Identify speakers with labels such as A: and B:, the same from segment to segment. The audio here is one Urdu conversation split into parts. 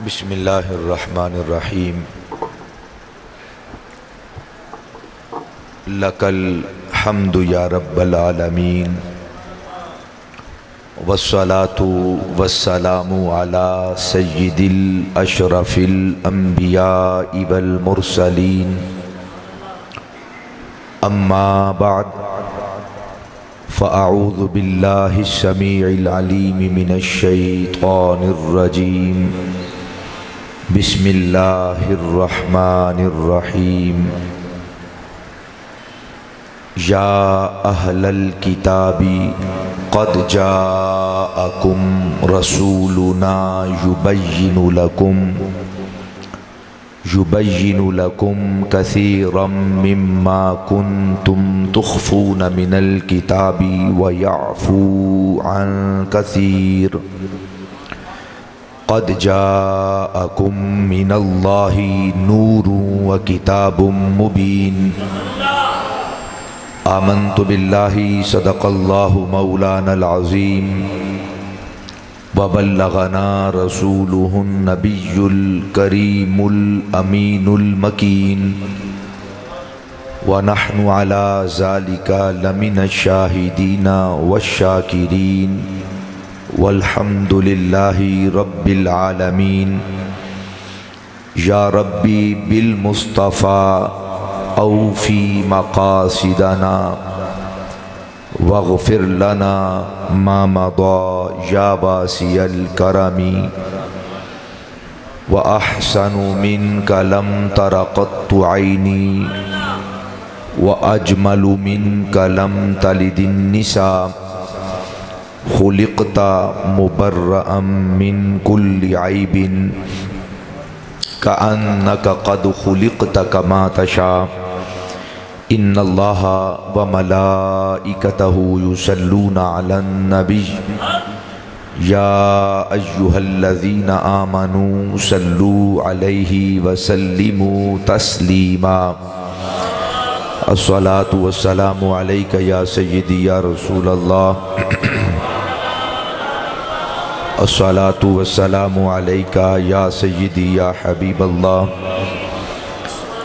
A: بسم اللہ الرحمن الرحیم لک الحمد یا رب العالمین والصلاة والسلام علی سید الاشرف الانبیاء والمرسلین اما بعد فاعوذ باللہ السمیع العلیم من الشیطان الرجیم بسم اللہ الرحمن الرحیم یا اہل الکتاب قد جاءکم رسولنا یبین لکم کثیرا مما کنتم تخفون من الکتاب ویعفو عن کثیر قد جاءکم من اللہ نور وکتاب مبین آمنت باللہ صدق اللہ مولانا العظیم وبلغنا رسولہ النبی الکریم الامین المکین ونحن علی ذلک لمن الشاہدین والشاکرین والحمد للہ رب العالمین یا ربی بالمصطفیٰ اوفی مقاصدنا واغفر لنا ما مضى یا باسی الکرم واحسن منک لم تر قط عینی واجمل منک لم تلد النساء خلقت مبرأ من كل عیب کأنک قد خلقت کما تشاء ان اللہ وملائکتہ یصلون علی النبی یا ایہا الذین آمنوا صلوا علیہ وسلموا تسلیما الصلاۃ والسلام علیک یا سیدی یا رسول اللہ الصلاۃ والسلام علیک یا سیدی یا حبیب اللہ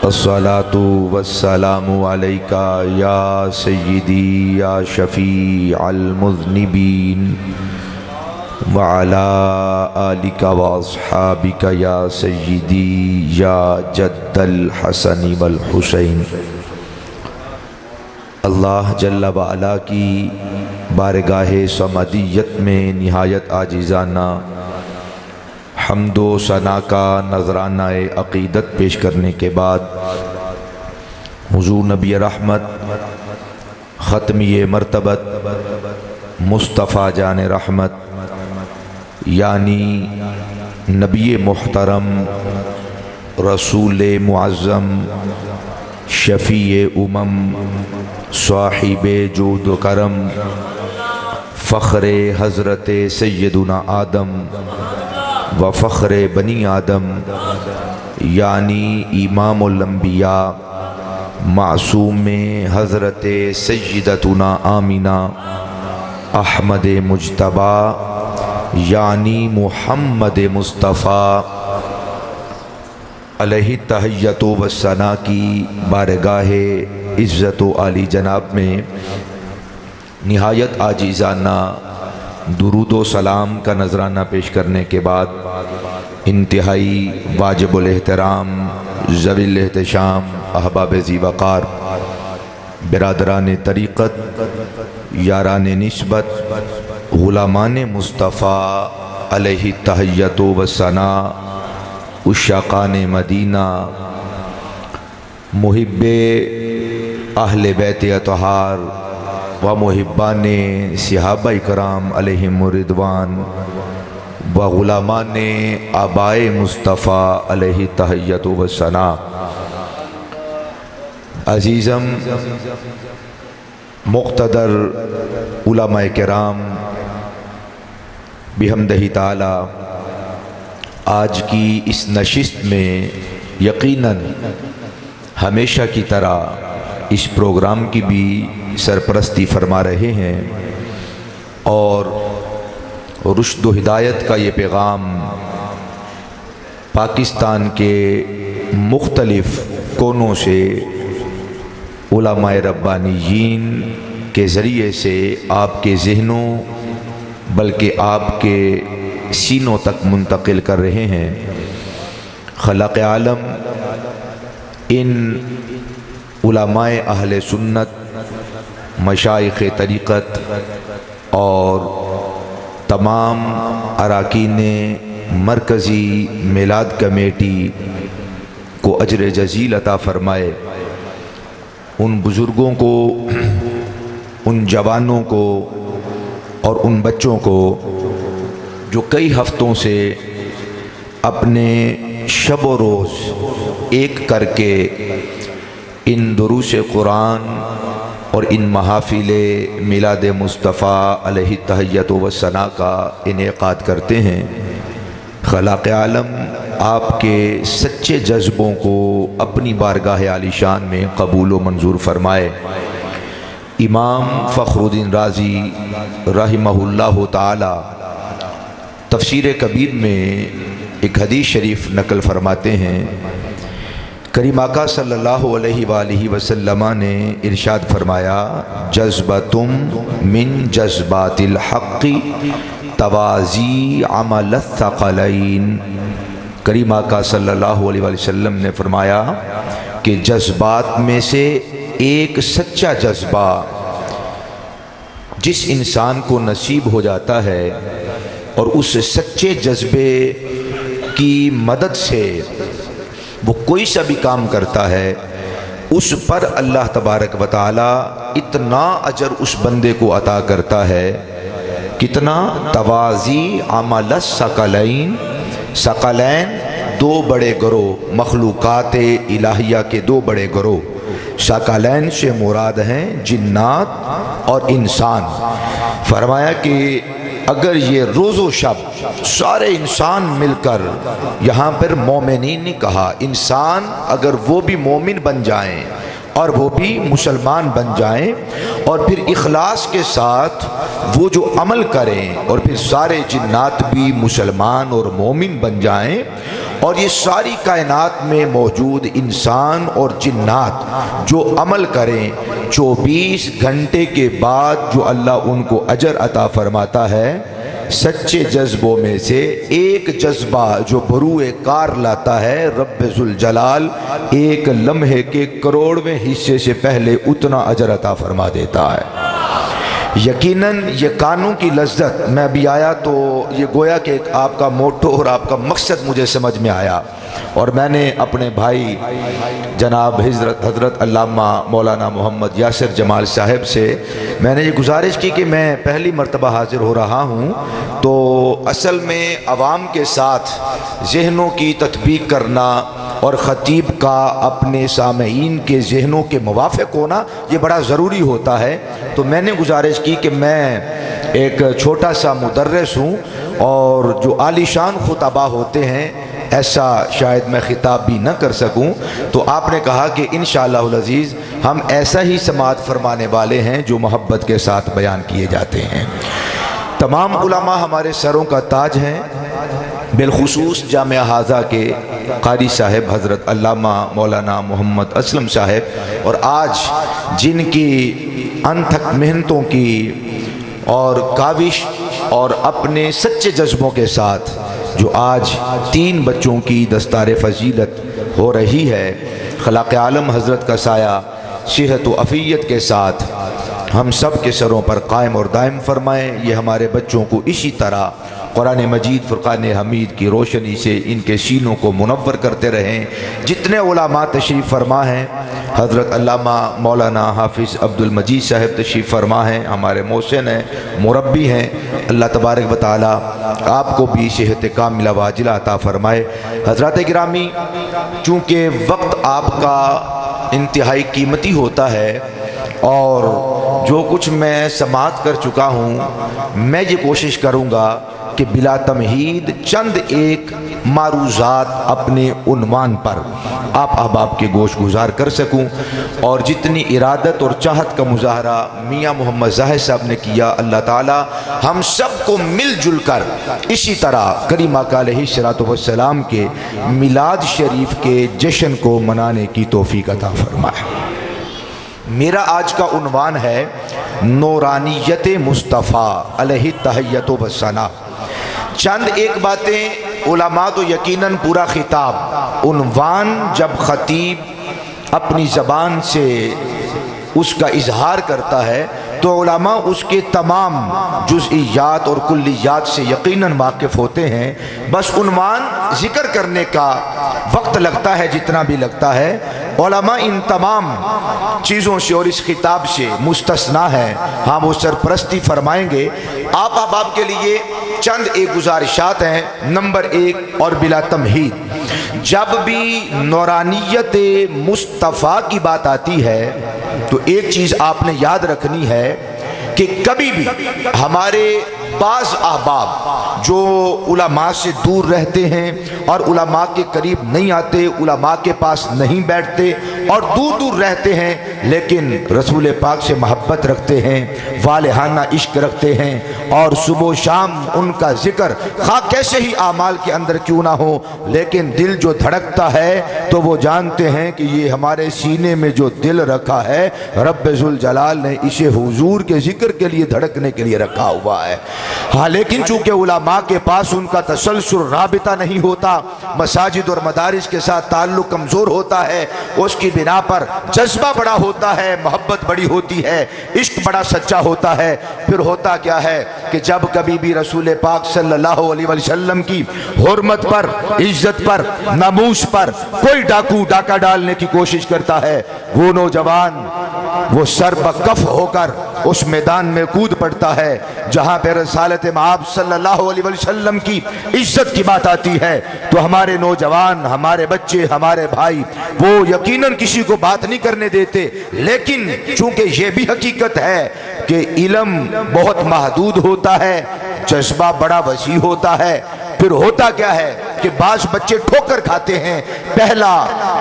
A: الصلاۃ والسلام علیک یا سیدی یا شفیع المذنبین وعلی آلک واصحابک یا سیدی یا جد الحسن والحسین۔ اللہ جل وعلا کی بارگاہ صمدیت میں نہایت عاجزانہ حمد و ثنا کا نذرانہ عقیدت پیش کرنے کے بعد حضور نبی رحمت ختمی مرتبت مصطفیٰ جان رحمت یعنی نبی محترم رسول معظم شفیع امم صاحب جود و کرم فخر حضرت سیدنا آدم و فخر بنی آدم یعنی امام الانبیاء معصوم حضرت سیدتنا آمینہ احمد مجتبی یعنی محمد مصطفیٰ علیہ تحیت و ثنا کی بارگاہ عزت و عالی جناب میں نہایت عاجزانہ درود و سلام کا نذرانہ پیش کرنے کے بعد انتہائی واجب الاحترام ذوی الاحتشام احباب ذی وقار برادران طریقت یاران نسبت غلامان مصطفیٰ علیہ تحیت و ثنا عشاقان مدینہ محب اہل بیت اطہار و محبان صحابہ کرام علیہم رضوان و غلامان آبائے مصطفیٰ علیہ تحیت و ثنا۔ عزیزم مقتدر علماء کرام بحمدہ تعالی آج کی اس نشست میں یقیناً ہمیشہ کی طرح اس پروگرام کی بھی سرپرستی فرما رہے ہیں اور رشد و ہدایت کا یہ پیغام پاکستان کے مختلف کونوں سے علماء ربانیین کے ذریعے سے آپ کے ذہنوں بلکہ آپ کے سینوں تک منتقل کر رہے ہیں۔ خالق عالم ان علماء اہل سنت، مشائخ طریقت اور تمام اراکین مرکزی میلاد کمیٹی کو اجر جزیل عطا فرمائے۔ ان بزرگوں کو، ان جوانوں کو اور ان بچوں کو جو کئی ہفتوں سے اپنے شب و روز ایک کر کے ان دروس قرآن اور ان محافل میلاد مصطفیٰ علیہ تحیت و ثنا کا انعقاد کرتے ہیں۔ خالق عالم آپ کے سچے جذبوں کو اپنی بارگاہ عالی شان میں قبول و منظور فرمائے۔ امام فخر الدین رازی رحمہ اللہ تعالی تفسیر کبیر میں ایک حدیث شریف نقل فرماتے ہیں۔ کریم آقا صلی اللہ علیہ وآلہ وسلم نے ارشاد فرمایا، جذبۃ من جذبات الحق توازی عمل الثقلین۔ کریم آقا صلی اللہ علیہ وآلہ وسلم نے فرمایا کہ جذبات میں سے ایک سچا جذبہ جس انسان کو نصیب ہو جاتا ہے اور اس سچے جذبے کی مدد سے وہ کوئی سا بھی کام کرتا ہے، اس پر اللہ تبارک و تعالی اتنا اجر اس بندے کو عطا کرتا ہے، کتنا؟ توازی عمل الثقلین۔ ثقلین دو بڑے گروہ، مخلوقات الہیہ کے دو بڑے گروہ، ثقلین سے مراد ہیں جنات اور انسان۔ فرمایا کہ اگر یہ روز و شب سارے انسان مل کر، یہاں پر مومنین نہیں کہا، انسان اگر وہ بھی مومن بن جائیں اور وہ بھی مسلمان بن جائیں اور پھر اخلاص کے ساتھ وہ جو عمل کریں اور پھر سارے جنات بھی مسلمان اور مومن بن جائیں اور یہ ساری کائنات میں موجود انسان اور جنات جو عمل کریں، 24 گھنٹے کے بعد جو اللہ ان کو اجر عطا فرماتا ہے، سچے جذبوں میں سے ایک جذبہ جو بروئے کار لاتا ہے، رب ذوالجلال ایک لمحے کے کروڑویں حصے سے پہلے اتنا اجر عطا فرما دیتا ہے۔ یقیناً یہ کانوں کی لذت، میں ابھی آیا تو یہ گویا کہ ایک آپ کا موٹو اور آپ کا مقصد مجھے سمجھ میں آیا، اور میں نے اپنے بھائی جناب حضرت علامہ مولانا محمد یاسر جمال صاحب سے میں نے یہ گزارش کی کہ میں پہلی مرتبہ حاضر ہو رہا ہوں، تو اصل میں عوام کے ساتھ ذہنوں کی تطبیق کرنا اور خطیب کا اپنے سامعین کے ذہنوں کے موافق ہونا یہ بڑا ضروری ہوتا ہے۔ تو میں نے گزارش کی کہ میں ایک چھوٹا سا مدرس ہوں اور جو عالی شان خطبہ ہوتے ہیں ایسا شاید میں خطاب بھی نہ کر سکوں، تو آپ نے کہا کہ انشاءاللہ العزیز ہم ایسا ہی سماعت فرمانے والے ہیں جو محبت کے ساتھ بیان کیے جاتے ہیں۔ تمام علماء ہمارے سروں کا تاج ہیں، بالخصوص جامعہ حاضہ کے قاری صاحب حضرت علامہ مولانا محمد اسلم صاحب، اور آج جن کی انتھک محنتوں کی اور کاوش اور اپنے سچے جذبوں کے ساتھ جو آج 3 بچوں کی دستار فضیلت ہو رہی ہے، خالق عالم حضرت کا سایہ صحت و عافیت کے ساتھ ہم سب کے سروں پر قائم اور دائم فرمائیں۔ یہ ہمارے بچوں کو اسی طرح قرآن مجید فرقان حمید کی روشنی سے ان کے سینوں کو منور کرتے رہیں۔ جتنے علماء تشریف فرما ہیں، حضرت علامہ مولانا حافظ عبد المجید صاحب تشریف فرما ہیں، ہمارے محسن ہیں، مربی ہیں، اللہ تبارک و تعالی آپ کو بھی صحت کاملہ واجلہ عطا فرمائے۔ حضرات گرامی، چونکہ وقت آپ کا انتہائی قیمتی ہوتا ہے اور جو کچھ میں سماعت کر چکا ہوں، میں یہ کوشش کروں گا کہ بلا تمہید چند ایک معروضات اپنے عنوان پر آپ احباب کے گوش گزار کر سکوں، اور جتنی ارادت اور چاہت کا مظاہرہ میاں محمد زاہد صاحب نے کیا، اللہ تعالی ہم سب کو مل جل کر اسی طرح کریم آقا علیہ الصلوۃ والسلام کے میلاد شریف کے جشن کو منانے کی توفیق عطا فرمائے۔ میرا آج کا عنوان ہے نورانیت مصطفیٰ علیہ تحیت و ثنا۔ چند ایک باتیں علماء تو یقیناً پورا خطاب، عنوان جب خطیب اپنی زبان سے اس کا اظہار کرتا ہے تو علماء اس کے تمام جزئیات اور کلیات سے یقیناً واقف ہوتے ہیں، بس عنوان ذکر کرنے کا وقت لگتا ہے جتنا بھی لگتا ہے۔ علماء ان تمام چیزوں سے اور اس خطاب سے مستثنا ہے، ہاں وہ سرپرستی فرمائیں گے۔ آپ احباب کے لیے چند ایک گزارشات ہیں۔ نمبر ایک اور بلا تمہید، جب بھی نورانیت مصطفیٰ کی بات آتی ہے تو ایک چیز آپ نے یاد رکھنی ہے کہ کبھی بھی ہمارے بعض احباب جو علماء سے دور رہتے ہیں اور علماء کے قریب نہیں آتے، علماء کے پاس نہیں بیٹھتے اور دور دور رہتے ہیں، لیکن رسول پاک سے محبت رکھتے ہیں، والہانہ عشق رکھتے ہیں، اور صبح و شام ان کا ذکر خواہ کیسے ہی اعمال کے اندر کیوں نہ ہو، لیکن دل جو دھڑکتا ہے تو وہ جانتے ہیں کہ یہ ہمارے سینے میں جو دل رکھا ہے رب ذوالجلال نے اسے حضور کے ذکر کے لیے دھڑکنے کے لیے رکھا ہوا ہے۔ ہاں لیکن چونکہ علماء کے پاس ان کا تسلسل رابطہ نہیں ہوتا، مساجد اور مدارس کے ساتھ تعلق کمزور ہوتا ہے، اس کی بنا پر جذبہ بڑا ہوتا ہے، محبت بڑی ہوتی ہے، عشق بڑا سچا ہوتا ہے، پھر ہوتا کیا ہے کہ جب کبھی بھی رسول پاک صلی اللہ علیہ وسلم کی حرمت پر، عزت پر، ناموس پر کوئی ڈاکہ ڈالنے کی کوشش کرتا ہے، وہ نوجوان وہ سر بکف ہو کر اس میدان میں کود پڑتا ہے جہاں پہ رسالت مآب صلی اللہ علیہ وسلم کی عزت کی بات آتی ہے، تو ہمارے نوجوان، ہمارے بچے، ہمارے بھائی وہ یقیناً کسی کو بات نہیں کرنے دیتے، لیکن چونکہ یہ بھی حقیقت ہے کہ علم بہت محدود ہوتا ہے، جذبہ بڑا وسیع ہوتا ہے، پھر ہوتا کیا ہے کہ بعض بچے ٹھوکر کھاتے ہیں۔ پہلا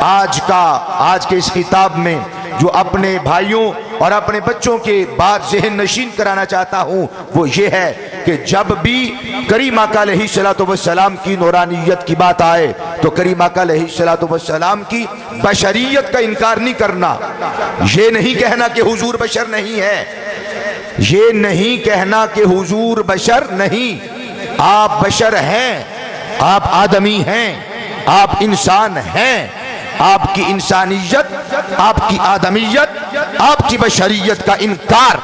A: آج کے اس خطاب میں جو اپنے بھائیوں اور اپنے بچوں کے بعد ذہن نشین کرانا چاہتا ہوں وہ یہ ہے کہ جب بھی کریم آقا علیہ الصلوۃ والسلام کی نورانیت کی بات آئے تو کریم آقا علیہ الصلوۃ والسلام کی بشریت کا انکار نہیں کرنا۔ یہ نہیں کہنا کہ حضور بشر نہیں ہے، یہ نہیں کہنا کہ حضور بشر نہیں، آپ بشر ہیں، آپ آدمی ہیں، آپ انسان ہیں، آپ کی انسانیت، آپ کی آدمیت، آپ کی بشریت کا انکار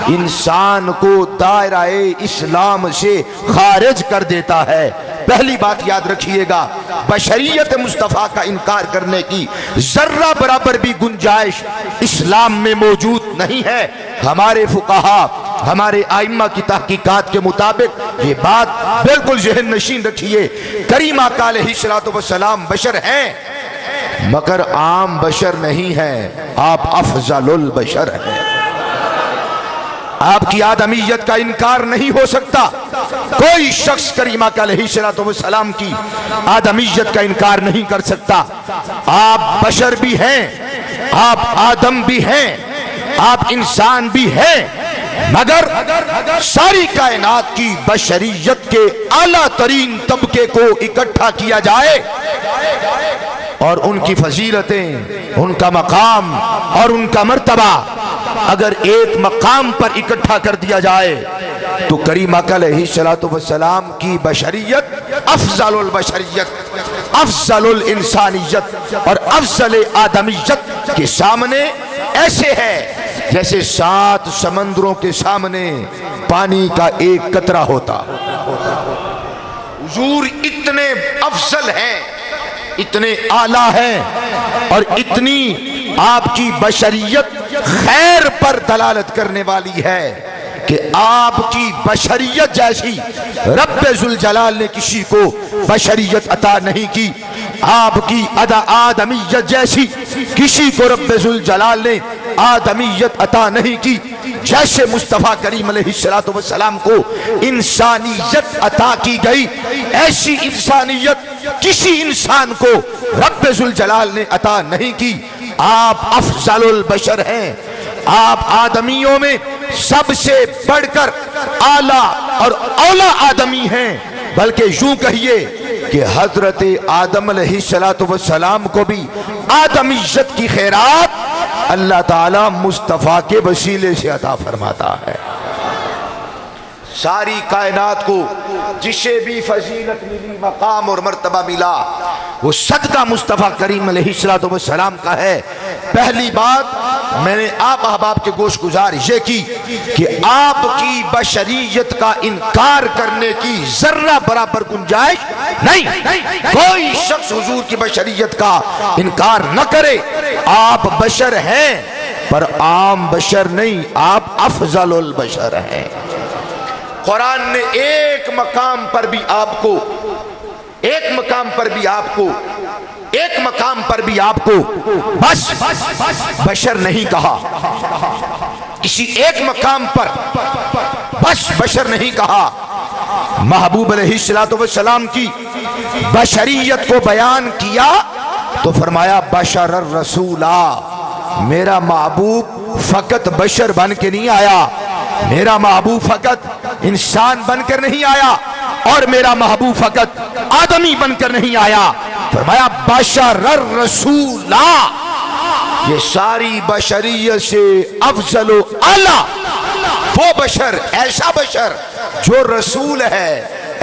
A: انسان کو دائرہ اسلام سے خارج کر دیتا ہے۔ پہلی بات یاد رکھیے گا، بشریت مصطفیٰ کا انکار کرنے کی ذرہ برابر بھی گنجائش اسلام میں موجود نہیں ہے۔ ہمارے فقہا، ہمارے ائمہ کی تحقیقات کے مطابق یہ بات بالکل ذہن نشین رکھیے، کریم آقا علیہ الصلوۃ والسلام بشر ہیں مگر عام بشر نہیں ہیں، آپ افضل البشر ہیں۔ آپ کی آدمیت کا انکار نہیں ہو سکتا، کوئی شخص کریم آقا علیہ الصلوۃ والسلام کی آدمیت کا انکار نہیں کر سکتا۔ آپ بشر بھی ہیں، آپ آدم بھی ہیں، آپ انسان بھی ہیں، مگر ساری کائنات کی بشریت کے اعلیٰ ترین طبقے کو اکٹھا کیا جائے اور ان کی فضیلتیں، ان کا مقام اور ان کا مرتبہ اگر ایک مقام پر اکٹھا کر دیا جائے تو کریم آقا علیہ الصلوۃ والسلام کی بشریت افضل البشریت، افضل الانسانیت اور افضل آدمیت کے سامنے ایسے ہے جیسے 7 سمندروں کے سامنے پانی کا ایک قطرہ ہوتا۔ حضور اتنے افضل ہیں، اتنے اعلیٰ ہیں اور اتنی آپ کی بشریت خیر پر دلالت کرنے والی ہے کہ آپ کی بشریت جیسی رب ذوالجلال نے کسی کو بشریت عطا نہیں کی، آپ کی آدمیت جیسی کسی کو رب ذوالجلال نے آدمیت عطا نہیں کی، جیسے مصطفیٰ کریم علیہ السلام کو انسانیت عطا کی گئی، ایسی انسانیت کسی انسان کو رب ذوالجلال نے عطا نہیں کی۔ آپ افضل البشر ہیں، آپ آدمیوں میں سب سے بڑھ کر اعلیٰ اور اولا آدمی ہیں، بلکہ یوں کہیے کہ حضرت آدم علیہ السلام کو بھی آدمیت کی خیرات اللہ تعالیٰ مصطفیٰ کے وسیلے سے عطا فرماتا ہے۔ ساری کائنات کو جسے بھی فضیلت ملی، مقام اور مرتبہ ملا، وہ صدقہ مصطفیٰ کریم علیہ السلام کا ہے۔ پہلی بات میں نے آپ احباب کے گوش گزار یہ کی کہ آپ کی بشریت کا انکار کرنے کی ذرہ برابر گنجائش نہیں۔ کوئی شخص حضور کی بشریت کا انکار نہ کرے۔ آپ بشر ہیں پر عام بشر نہیں، آپ افضل البشر ہیں۔ قرآن نے ایک مقام پر بھی آپ کو بس بشر نہیں کہا، کسی ایک مقام پر بس بشر نہیں کہا۔ محبوب علیہ السلام کی بشریت کو بیان کیا تو فرمایا بشر الرسولہ، میرا محبوب فقط بشر بن کے نہیں آیا، میرا محبوب فقط انسان بن کر نہیں آیا، اور میرا محبوب فقط آدمی بن کر نہیں آیا، فرمایا بشر الرسولہ، یہ ساری بشریت سے افضل و اعلیٰ وہ بشر، ایسا بشر جو رسول ہے،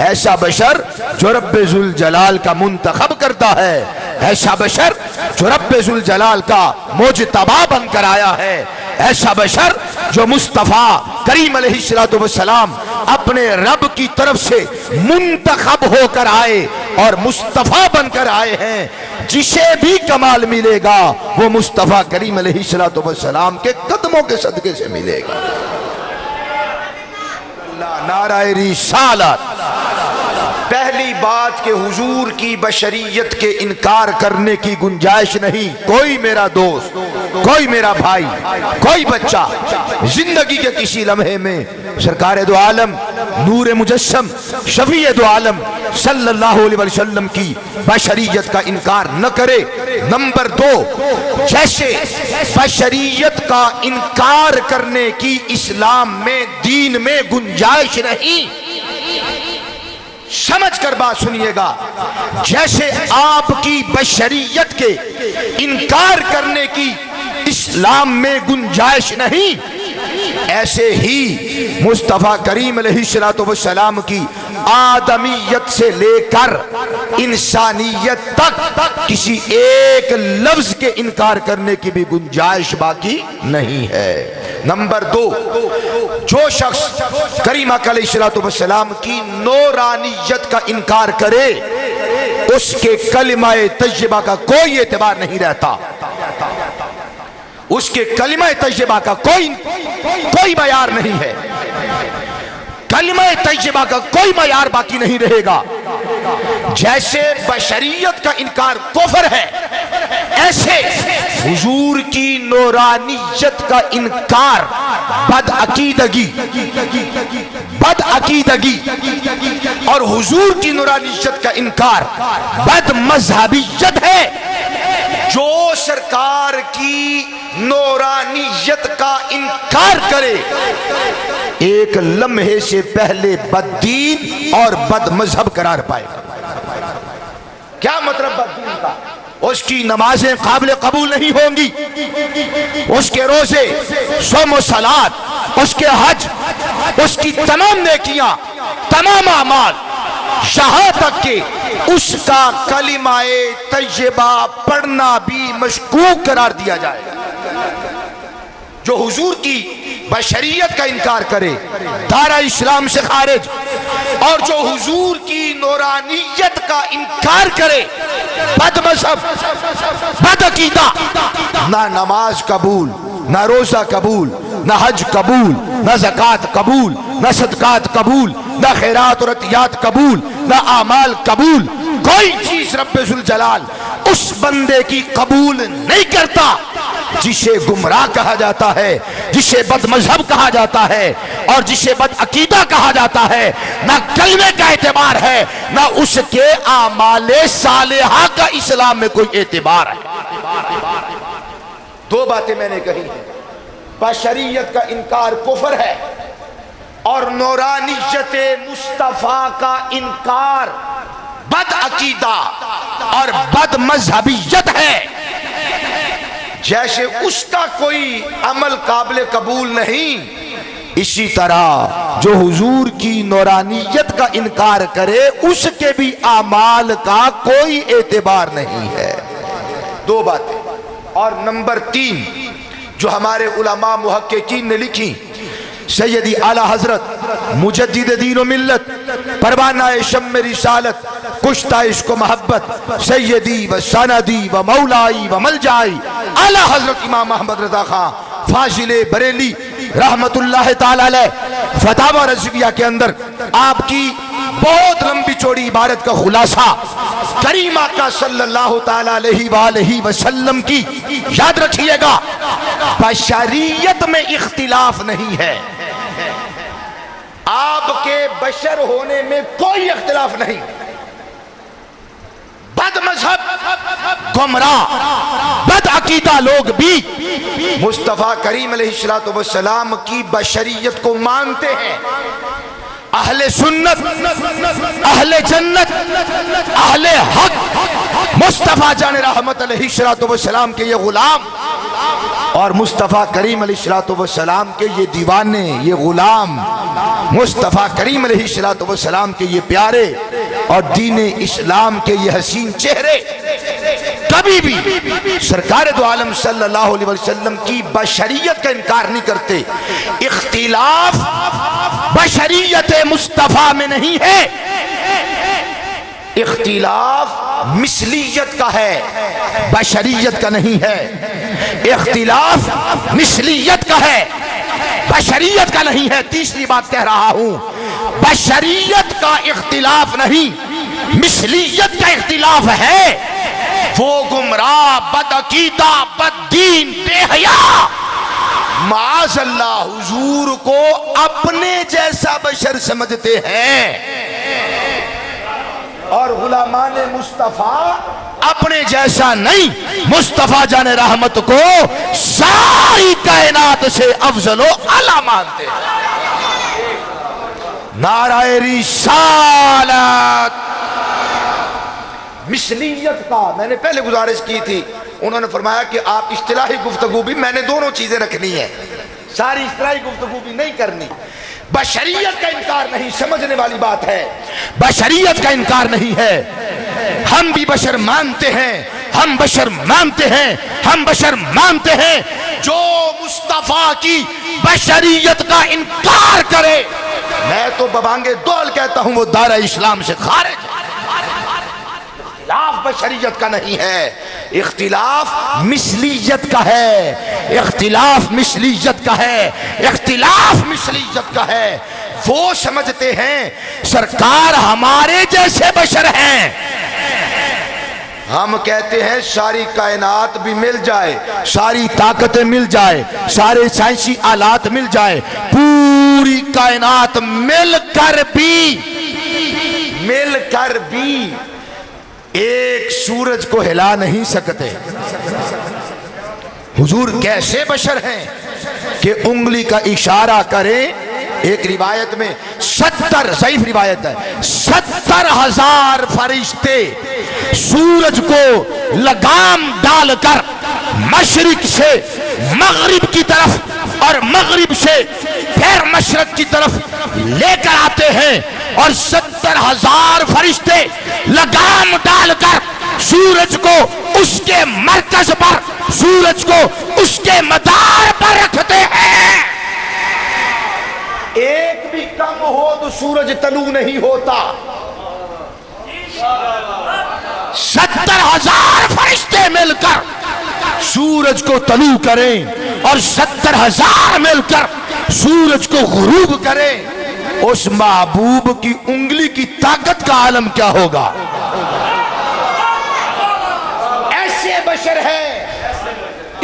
A: ایسا بشر جو رب ذوالجلال کا منتخب کرتا ہے، ایسا بشر جو رب ذوالجلال کا مجتبی بن کر آیا ہے، ایسا بشر جو مصطفیٰ کریم علیہ السلام اپنے رب کی طرف سے منتخب ہو کر آئے اور مصطفیٰ بن کر آئے ہیں۔ جسے بھی کمال ملے گا وہ مصطفیٰ کریم علیہ السلام کے قدموں کے صدقے سے ملے گا۔ نعرہ رسالت۔ پہلی بات کہ حضور کی بشریت کے انکار کرنے کی گنجائش نہیں۔ کوئی میرا دوست، کوئی میرا بھائی، کوئی بچہ زندگی کے کسی لمحے میں سرکار دو عالم نور مجسم شفیع دو عالم صلی اللہ علیہ وسلم کی بشریت کا انکار نہ کرے۔ نمبر دو، جیسے بشریت کا انکار کرنے کی اسلام میں، دین میں گنجائش نہیں، سمجھ کر بات سنیے گا، جیسے آپ کی بشریت کے انکار کرنے کی اسلام میں گنجائش نہیں، ایسے ہی مصطفیٰ کریم علیہ السلام کی آدمیت سے لے کر انسانیت تک کسی ایک لفظ کے انکار کرنے کی بھی گنجائش باقی نہیں ہے۔ نمبر دو، جو شخص کریم علیہ السلام کی نورانیت کا انکار کرے اس کے کلمہ طیبہ کا کوئی اعتبار نہیں رہتا، اس کے کلمہ طیبہ کا کوئی معیار نہیں ہے، کلمہ طیبہ کا کوئی معیار باقی نہیں رہے گا۔ جیسے بشریت کا انکار کفر ہے، ایسے حضور کی نورانیت کا انکار بدعقیدگی اور حضور کی نورانیت کا انکار بد مذہبیت ہے۔ جو سرکار کی نورانیت کا انکار کرے ایک لمحے سے پہلے بد دین اور بد مذہب قرار پائے گا۔ کیا مطلب بد دین کا؟ اس کی نمازیں قابل قبول نہیں ہوں گی، اس کے روزے، صوم و صلات، اس کے حج، اس کی تمام نیکیاں، تمام اعمال، یہاں تک کہ اس کا کلمہ طیبہ پڑھنا بھی مشکوک قرار دیا جائے گا۔ جو حضور کی بشریت کا انکار کرے دائرہ اسلام سے خارج، اور جو حضور کی نورانیت کا انکار کرے بد مذہب، بد عقیدہ، نہ نماز قبول، نہ روزہ قبول، نہ حج قبول، نہ زکوٰۃ قبول، نہ صدقات قبول، نہ خیرات اور عطیات قبول، نہ اعمال قبول، کوئی چیز رب ذوالجلال اس بندے کی قبول نہیں کرتا۔ جسے گمراہ کہا جاتا ہے، جسے بد مذہب کہا جاتا ہے اور جسے بد عقیدہ کہا جاتا ہے، نہ کلمے کا اعتبار ہے، نہ اس کے اعمال صالحہ کا اسلام میں کوئی اعتبار ہے۔ دو باتیں میں نے کہی ہیں، بشریت کا انکار کفر ہے اور نورانیت مصطفیٰ کا انکار بد عقیدہ اور بد مذہبیت ہے۔ جیسے اس کا کوئی عمل قابل قبول نہیں، اسی طرح جو حضور کی نورانیت کا انکار کرے اس کے بھی اعمال کا کوئی اعتبار نہیں ہے۔ دو باتیں۔ اور نمبر 3 جو ہمارے علماء محققین نے لکھی، سیدی اعلی حضرت مجدد دین و ملت، پروانہ شمع رسالت، کشتہ عشق و محبت، سیدی و سندی و مولائی و ملجائی اعلی حضرت امام محمد رضا خان فاضل بریلی رحمت اللہ تعالی علیہ فتاوی رضویہ کے اندر آپ کی بہت لمبی چوڑی عبارت کا خلاصہ کریم آقا صلی اللہ تعالی علیہ وآلہ وسلم کی یاد رکھیے گا، بشریت میں اختلاف نہیں ہے، آپ کے بشر ہونے میں کوئی اختلاف نہیں۔ بد مذہب، گمراہ، بد عقیدہ لوگ بھی مصطفیٰ کریم علیہ السلام کی بشریت کو مانتے ہیں۔ اہل سنت، اہل جنت، اہل حق مصطفیٰ جان رحمت علیہ السلام کے یہ غلام اور مصطفیٰ کریم علیہ السلام کے یہ دیوانے، یہ غلام، مصطفیٰ کریم علیہ السلام کے یہ پیارے اور دین اسلام کے یہ حسین چہرے کبھی بھی سرکار دو عالم صلی اللہ علیہ وسلم کی بشریت کا انکار نہیں کرتے۔ اختلاف بشریت مصطفیٰ میں نہیں ہے، اختلاف مثلیت کا ہے، بشریت کا نہیں ہے۔ اختلاف مثلیت کا ہے، بشریت کا نہیں ہے۔ تیسری بات کہہ رہا ہوں، بشریت کا اختلاف نہیں، مثلیت کا اختلاف ہے۔ وہ گمراہ، بد عقیدہ، بد دین، بے حیا معاذ اللہ حضور کو اپنے جیسا بشر سمجھتے ہیں، اور غلامان مصطفیٰ اپنے جیسا نہیں، مصطفیٰ جان رحمت کو ساری کائنات سے افضل و اعلیٰ مانتے ہیں۔ نعرہ رسالت۔ مثلیت کا میں نے پہلے گزارش کی تھی، انہوں نے فرمایا کہ آپ اصطلاحی گفتگو بھی، میں نے دونوں چیزیں رکھنی ہے، ساری اصطلاحی گفتگو بھی نہیں کرنی۔ بشریت کا انکار نہیں، سمجھنے والی بات ہے، بشریت کا انکار نہیں ہے۔ ہم بھی بشر مانتے ہیں، ہم بشر مانتے ہیں، ہم بشر مانتے ہیں۔ جو مصطفیٰ کی بشریت کا انکار کرے، میں تو ببانگے دول کہتا ہوں، وہ دائرہ اسلام سے خارج ہے۔ اختلاف بشریت کا نہیں ہے، اختلاف مثلیت کا ہے، اختلاف مثلیت کا ہے، اختلاف مثلیت کا ہے۔ وہ سمجھتے ہیں سرکار ہمارے جیسے بشر ہیں، ہم کہتے ہیں ساری کائنات بھی مل جائے، ساری طاقتیں مل جائے، سارے سائنسی آلات مل جائے، پوری کائنات مل کر بھی ایک سورج کو ہلا نہیں سکتے۔ حضور کیسے بشر ہیں کہ انگلی کا اشارہ کریں؟ ایک روایت میں 70 ضعیف روایت ہے، 70,000 فرشتے سورج کو لگام ڈال کر مشرق سے مغرب کی طرف اور مغرب سے پھر مشرق کی طرف لے کر آتے ہیں، اور 70,000 فرشتے لگام ڈال کر سورج کو اس کے مرکز پر، سورج کو اس کے مدار پر رکھتے ہیں۔ ایک بھی کم ہو تو سورج طلوع نہیں ہوتا۔ 70,000 فرشتے مل کر سورج کو طلوع کریں اور 70,000 مل کر سورج کو غروب کریں، اس محبوب کی انگلی کی طاقت کا عالم کیا ہوگا؟ ایسے بشر ہے،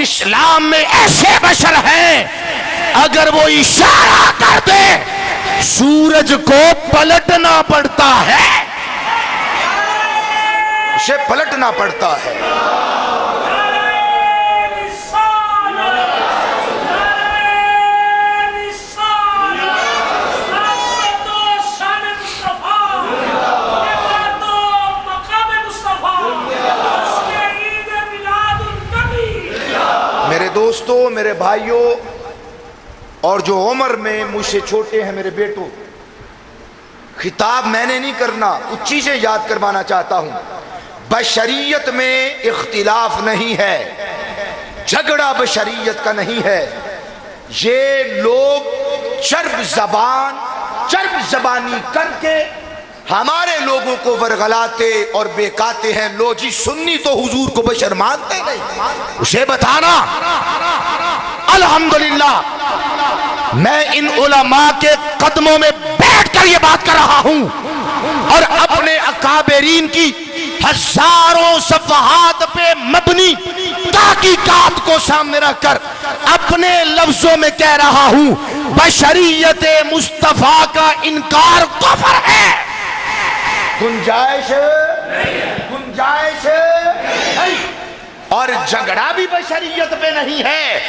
B: اسلام میں ایسے بشر ہیں اگر وہ اشارہ کر دے سورج کو پلٹنا پڑتا ہے،
A: اسے پلٹنا پڑتا ہے۔ میرے دوستو، میرے بھائیوں، اور جو عمر میں مجھ سے چھوٹے ہیں میرے بیٹوں، خطاب میں نے نہیں کرنا، کچھ چیزیں یاد کروانا چاہتا ہوں۔ بشریت میں اختلاف نہیں ہے، جھگڑا بشریت کا نہیں ہے۔ یہ لوگ چرب زبانی کر کے ہمارے لوگوں کو ورغلاتے اور بیکاتے ہیں۔ لو جی، سنی تو حضور کو بشر مانتے نہیں، اسے بتانا۔ الحمدللہ میں ان علماء کے قدموں میں بیٹھ کر یہ بات کر رہا ہوں، اور اپنے اکابرین کی ہزاروں صفحات پہ مبنی تحقیقات کو سامنے رکھ کر اپنے لفظوں میں کہہ رہا ہوں، بشریت مصطفیٰ کا انکار کفر ہے۔ گنجائش نہیں، اور جھگڑا بھی بشریت پہ نہیں ہے،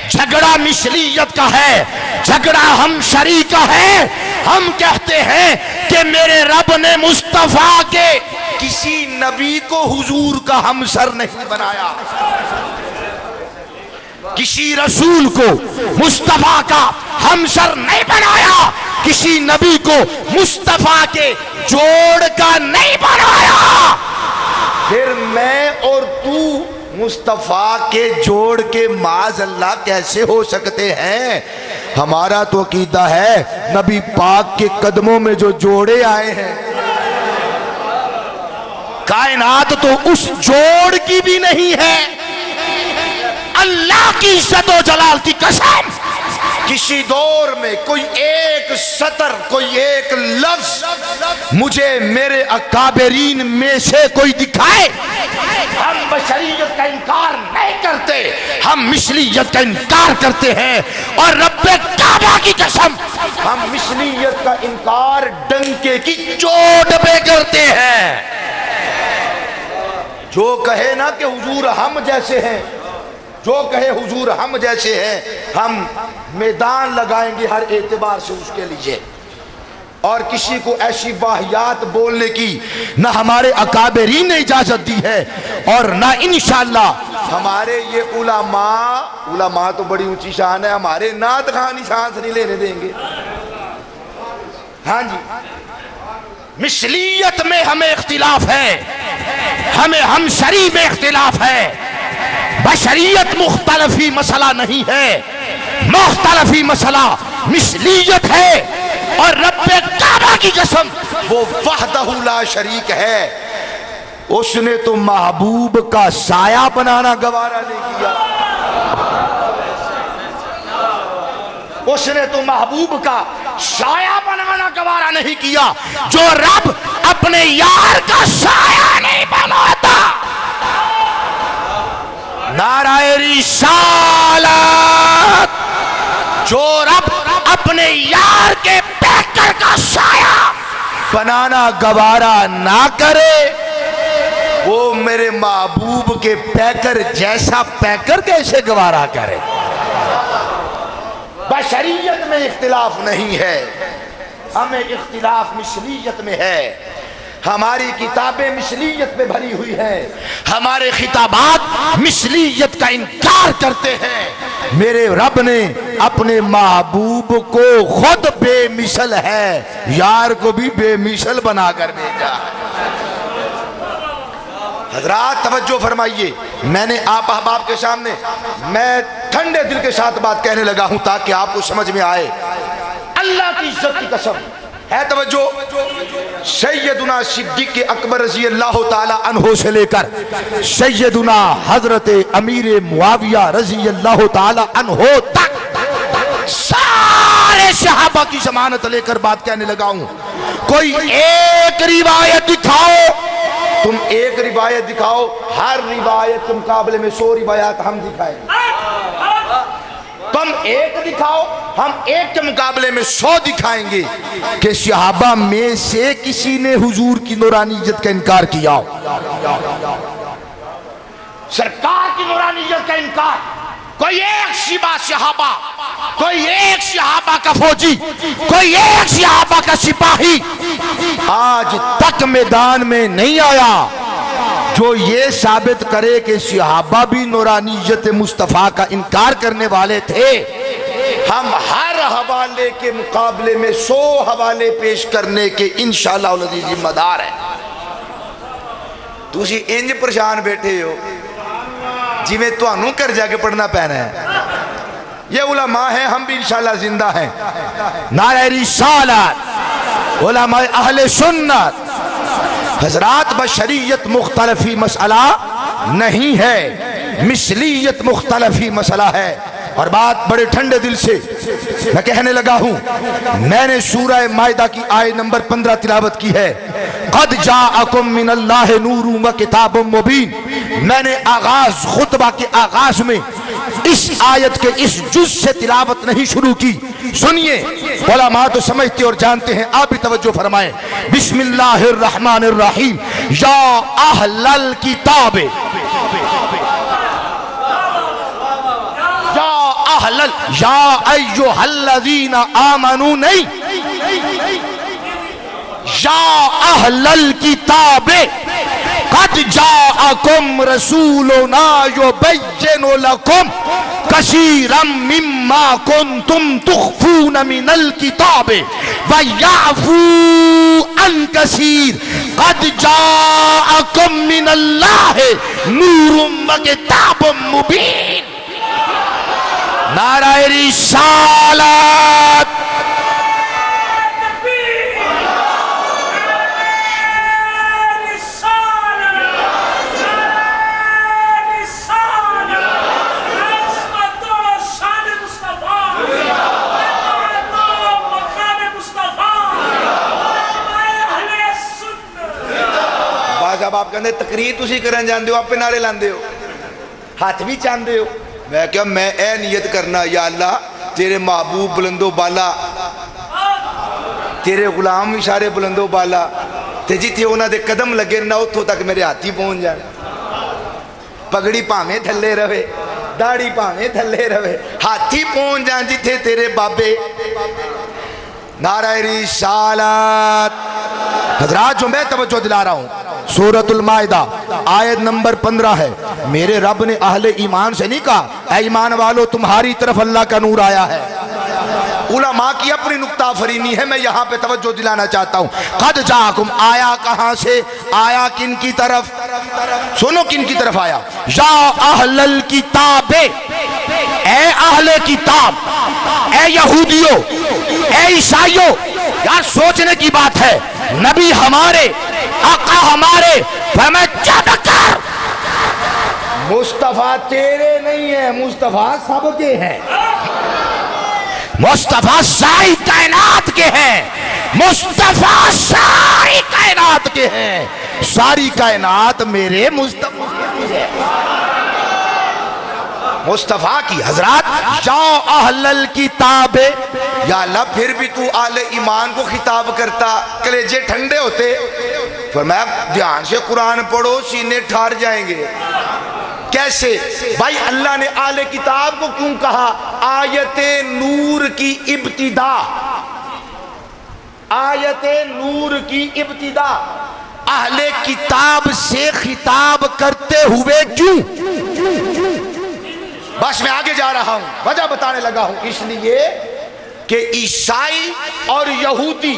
A: جھگڑا مثلیت کا ہے، جھگڑا ہم شری کا ہے۔ ہم کہتے ہیں کہ میرے رب نے مصطفیٰ کے کسی نبی کو حضور کا ہمسر نہیں بنایا، کسی رسول کو مصطفیٰ کا ہمسر نہیں بنایا، کسی نبی کو مصطفیٰ کے جوڑ کا نہیں بنایا۔ پھر میں اور تو مصطفیٰ کے جوڑ کے معاذ اللہ کیسے ہو سکتے ہیں؟ ہمارا تو عقیدہ ہے نبی پاک کے قدموں میں جو جوڑے آئے ہیں، کائنات تو اس جوڑ کی بھی نہیں ہے۔ اللہ کی عزت و جلال کی قسم، کسی دور میں کوئی ایک سطر، کوئی ایک لفظ مجھے میرے اکابرین میں سے کوئی دکھائے۔ ہم بشریت کا انکار نہیں کرتے، ہم مثلیت کا انکار کرتے ہیں، اور رب کعبہ کی قسم ہم مثلیت کا انکار ڈنکے کی چوٹ پہ کرتے ہیں۔ جو کہے نا کہ حضور ہم جیسے ہیں، جو کہے حضور ہم جیسے ہیں، ہم میدان لگائیں گے ہر اعتبار سے اس کے لیے۔ اور کسی کو ایسی واہیات بولنے کی نہ ہمارے اکابرین نے اجازت دی ہے، اور نہ انشاءاللہ ہمارے یہ علماء تو بڑی اونچی شان ہے، ہمارے نعت خوانی سانس نہیں لینے دیں گے۔ ہاں جی، مثلیت میں ہمیں اختلاف ہے، ہمیں ہمشری میں اختلاف ہے۔ بشریت مختلفی مسئلہ نہیں ہے، مختلفی مسئلہ مثلیت ہے، اور رب کعبہ کی قسم وہ وحدہ لا شریک ہے۔ اس نے تو محبوب کا سایہ بنانا گوارا نہیں کیا، اس نے تو محبوب کا سایہ بنانا گوارا نہیں کیا۔ جو رب اپنے یار کا سایہ نہیں بناتا، نعرہ رسالت، جو رب اپنے یار کے پیکر کا سایہ بنانا گوارا نہ کرے، وہ میرے محبوب کے پیکر جیسا پیکر کیسے گوارا کرے؟ بشریت میں اختلاف نہیں ہے، ہمیں اختلاف مثلیت میں ہے۔ ہماری کتابیں مثلیت میں بھری ہوئی ہیں، ہمارے خطابات مثلیت کا انکار کرتے ہیں۔ میرے رب نے اپنے محبوب کو خود بے مثل ہے، یار کو بھی بے مثل بنا کر بھیجا۔ حضرات توجہ فرمائیے، میں نے آپ احباب کے سامنے میں ٹھنڈے دل کے ساتھ بات کہنے لگا ہوں تاکہ آپ کو سمجھ میں آئے۔ اللہ کی عزت کی قسم ہے، توجہ، سیدنا صدیق اکبر رضی اللہ تعالی عنہ سے لے کر سیدنا حضرت امیر معاویہ رضی اللہ تعالی عنہ تک سارے صحابہ کی ضمانت لے کر بات کہنے لگا ہوں۔ کوئی ایک روایت دکھاؤ، تم ایک روایت دکھاؤ، ہر روایت کے مقابلے میں 100 روایات ہم دکھائیں گے۔
B: تم ایک دکھاؤ، ہم ایک کے مقابلے میں 100 دکھائیں گے کہ صحابہ میں سے کسی نے حضور کی نورانیت کا انکار کیا ہو، سرکار کی نورانیت کا انکار۔ کوئی ایک شیبہ صحابہ، کوئی ایک صحابہ کا فوجی، کوئی ایک صحابہ کا سپاہی آج تک میدان میں نہیں آیا جو یہ ثابت کرے کہ صحابہ بھی نورانیت مصطفیٰ کا انکار کرنے والے تھے۔ ہم ہر حوالے کے مقابلے میں 100 حوالے پیش کرنے کے انشاءاللہ العزیز ذمہ دار ہیں۔ تسی انج پریشان بیٹھے ہو جی میں تو انہوں کر جا کے پڑھنا پہنا ہے۔ یہ علماء ہیں، ہم بھی انشاءاللہ زندہ ہیں۔ نعرہ رسالت، علماء اہل سنت، حضرات بشریت مختلفی مسئلہ نہیں ہے، مثلیت مختلفی مسئلہ ہے۔ اور بات بڑے ٹھنڈے دل سے میں کہنے لگا ہوں، میں نے سورہ مائدہ کی آیت نمبر 15 تلاوت کی ہے، قد جاءکم من اللہ نور و کتاب مبین۔ میں نے آغاز، خطبہ کے آغاز میں اس آیت کے اس جز سے تلاوت نہیں شروع کی۔ سنیے، علماء تو سمجھتے اور جانتے ہیں، آپ بھی توجہ فرمائیں۔ بسم اللہ الرحمن الرحیم، یا اہل الکتاب، یا ایہا الذین آمنوا، نہیں، یا اہل الکتاب قد جاءکم رسولنا یبین لکم کثیرا مما کنتم تخفون من الکتاب ویعفو عن کثیر قد جاءکم من اللہ نور و کتاب مبین۔ نعرہ رسالت، صاحب آپ کہتے ہیں تقریر تسی کرن جاندے ہو، آپ پہ نعرے لاندے ہو، ہاتھ بھی چاندے ہو۔ میں کہا میں اے نیت کرنا، یا اللہ تیرے محبوب بلند و بالا، تیرے غلام بھی سارے بلند و بالا، تے جتھے انہاں دے قدم لگے نہ اتھوں تک میرے ہاتھی پہنچ جان، پگڑی پاویں تھلے رہے، داڑھی پاویں تھلے رہے، ہاتھی پہنچ جان جتھے تیرے بابے۔ نعرہ رسالت۔ حضرات جو میں توجہ دلا رہا ہوں، سورۃ المائدہ آیت نمبر 15 ہے۔ میرے رب نے اہل ایمان سے نہیں کہا اے ایمان والو تمہاری طرف اللہ کا نور آیا ہے۔ علماء کی اپنی نکتہ فرینی ہے، میں یہاں پہ توجہ دلانا چاہتا ہوں۔ قد جاءکم، آیا کہاں سے؟ آیا کن کی طرف؟ سنو کن کی طرف آیا؟ یا اہل الکتاب، اے اہل کتاب، اے یہودیوں، اے عیسائیوں۔ یار سوچنے کی بات ہے، نبی ہمارے، آقا ہمارے، فرمائے چپ کر، مصطفیٰ تیرے نہیں ہے، مصطفیٰ سب کے ہیں، مصطفیٰ ساری کائنات کے ہیں، مصطفیٰ ساری کائنات کے ہیں، ساری کائنات میرے مصطفیٰ کی ہے، مصطفیٰ کی۔ حضرات یا اہل الکتاب، یا اللہ پھر بھی تو اہل ایمان کو خطاب کرتا، کلیجے ٹھنڈے ہوتے۔ فرمایا دھیان سے قرآن پڑھو، سینے ٹھار جائیں گے۔ کیسے بھائی؟ اللہ نے اہل کتاب کو کیوں کہا؟ آیت نور کی ابتدا، آیت نور کی ابتدا اہل کتاب سے خطاب کرتے ہوئے کیوں؟ بس میں آگے جا رہا ہوں، وجہ بتانے لگا ہوں، اس لیے کہ عیسائی اور یہودی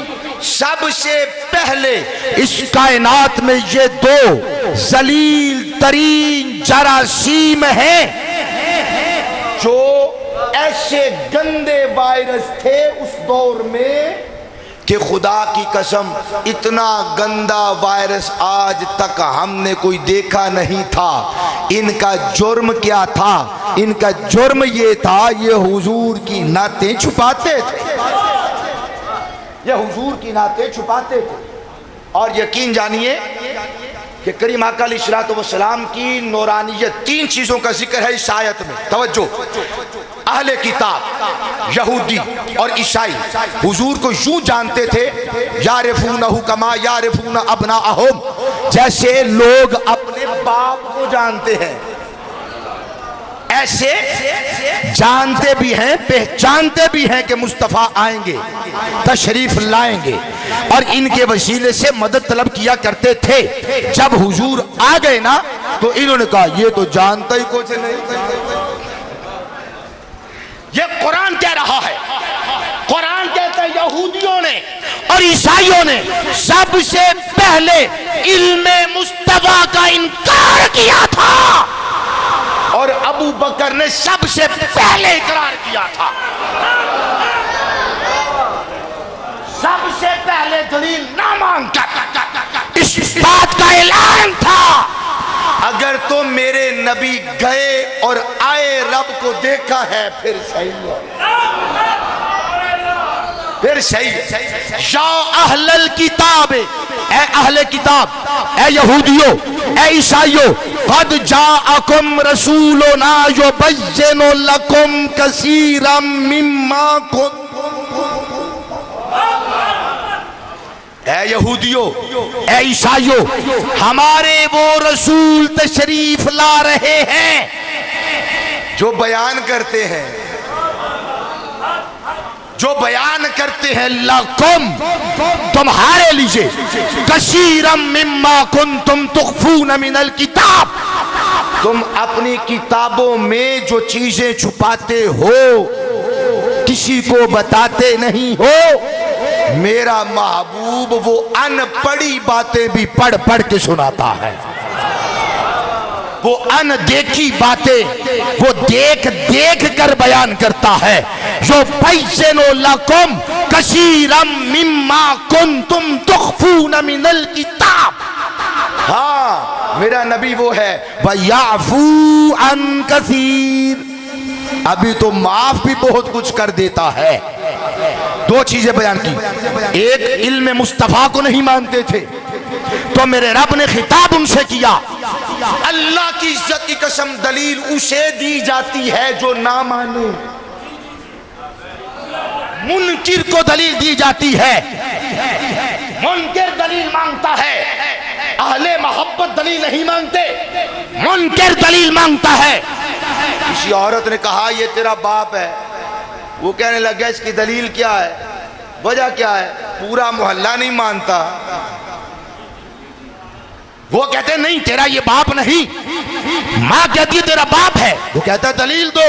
B: سب سے پہلے اس کائنات میں یہ دو ذلیل ترین جراثیم ہیں جو ایسے گندے وائرس تھے اس دور میں کہ خدا کی قسم اتنا گندا وائرس آج تک ہم نے کوئی دیکھا نہیں تھا۔ ان کا جرم کیا تھا؟ ان کا جرم یہ تھا، یہ حضور کی نعتیں چھپاتے تھے، یہ حضور کی نعتیں چھپاتے تھے۔ اور یقین جانیے کہ کریم آقا علیہ الصلوۃ والسلام کی نورانیت، تین چیزوں کا ذکر ہے اس آیت میں، توجہ۔ اہل کتاب یہودی اور عیسائی حضور کو یوں جانتے تھے یعرفونہ کما یعرفون ابناءہم، جیسے لوگ اپنے باپ کو جانتے ہیں ایسے جانتے بھی ہیں پہچانتے بھی ہیں کہ مصطفیٰ آئیں گے، تشریف لائیں گے، اور ان کے وسیلے سے مدد طلب کیا کرتے تھے۔ جب حضور آ گئے نا تو انہوں نے کہا یہ تو جانتا ہی کچھ نہیں۔ یہ قرآن کہہ رہا ہے، قرآن کہتا ہے یہودیوں نے اور عیسائیوں نے سب سے پہلے علم مصطفیٰ کا انکار کیا تھا، اور ابو بکر نے سب سے پہلے اقرار کیا تھا، سب سے پہلے دلیل نہ مانگ کر اس بات کا اعلان تھا اگر تو میرے نبی گئے اور آئے رب کو دیکھا ہے پھر صحیح ہے، پھر صحیح ہے۔ یا اہل الکتاب، اے اہل کتاب، اے یہودیوں، اے عیسائیوں، قد جاءکم رسولنا یبین لکم کثیرا مما کنتم، اے یہودیوں، اے عیسائیوں، ہمارے وہ رسول تشریف لا رہے ہیں جو بیان کرتے ہیں، جو بیان کرتے ہیں لکم تمہارے لیے، کثیرا مما کنتم تخفون من الکتاب، تم اپنی کتابوں میں جو چیزیں چھپاتے ہو کسی کو بتاتے نہیں ہو، میرا محبوب وہ ان پڑھی باتیں بھی پڑھ پڑھ کے سناتا ہے، وہ ان دیکھی باتیں وہ دیکھ دیکھ کر بیان کرتا ہے۔ یبین لکم کثیرا مما کنتم تخفون من الکتاب، ہاں میرا نبی وہ ہے وَيَعْفُو عَن كَثِيرٍ، ابھی تو معاف بھی بہت کچھ کر دیتا ہے۔ دو چیزیں بیان کی، ایک علم مصطفیٰ کو نہیں مانتے تھے تو میرے رب نے خطاب ان سے کیا، اللہ کی عزت کی قسم دلیل اسے دی جاتی ہے جو نہ مانے، منکر کو دلیل دی جاتی ہے، منکر دلیل مانگتا ہے، اہل محبت دلیل نہیں مانگتے، منکر دلیل مانگتا ہے۔ کسی عورت نے کہا یہ تیرا باپ ہے، وہ کہنے لگا اس کی دلیل کیا ہے، وجہ کیا ہے، پورا محلہ نہیں مانتا، وہ کہتے ہیں نہیں تیرا یہ باپ نہیں، ماں کہتی ہے تیرا باپ ہے، وہ کہتا ہے دلیل دو،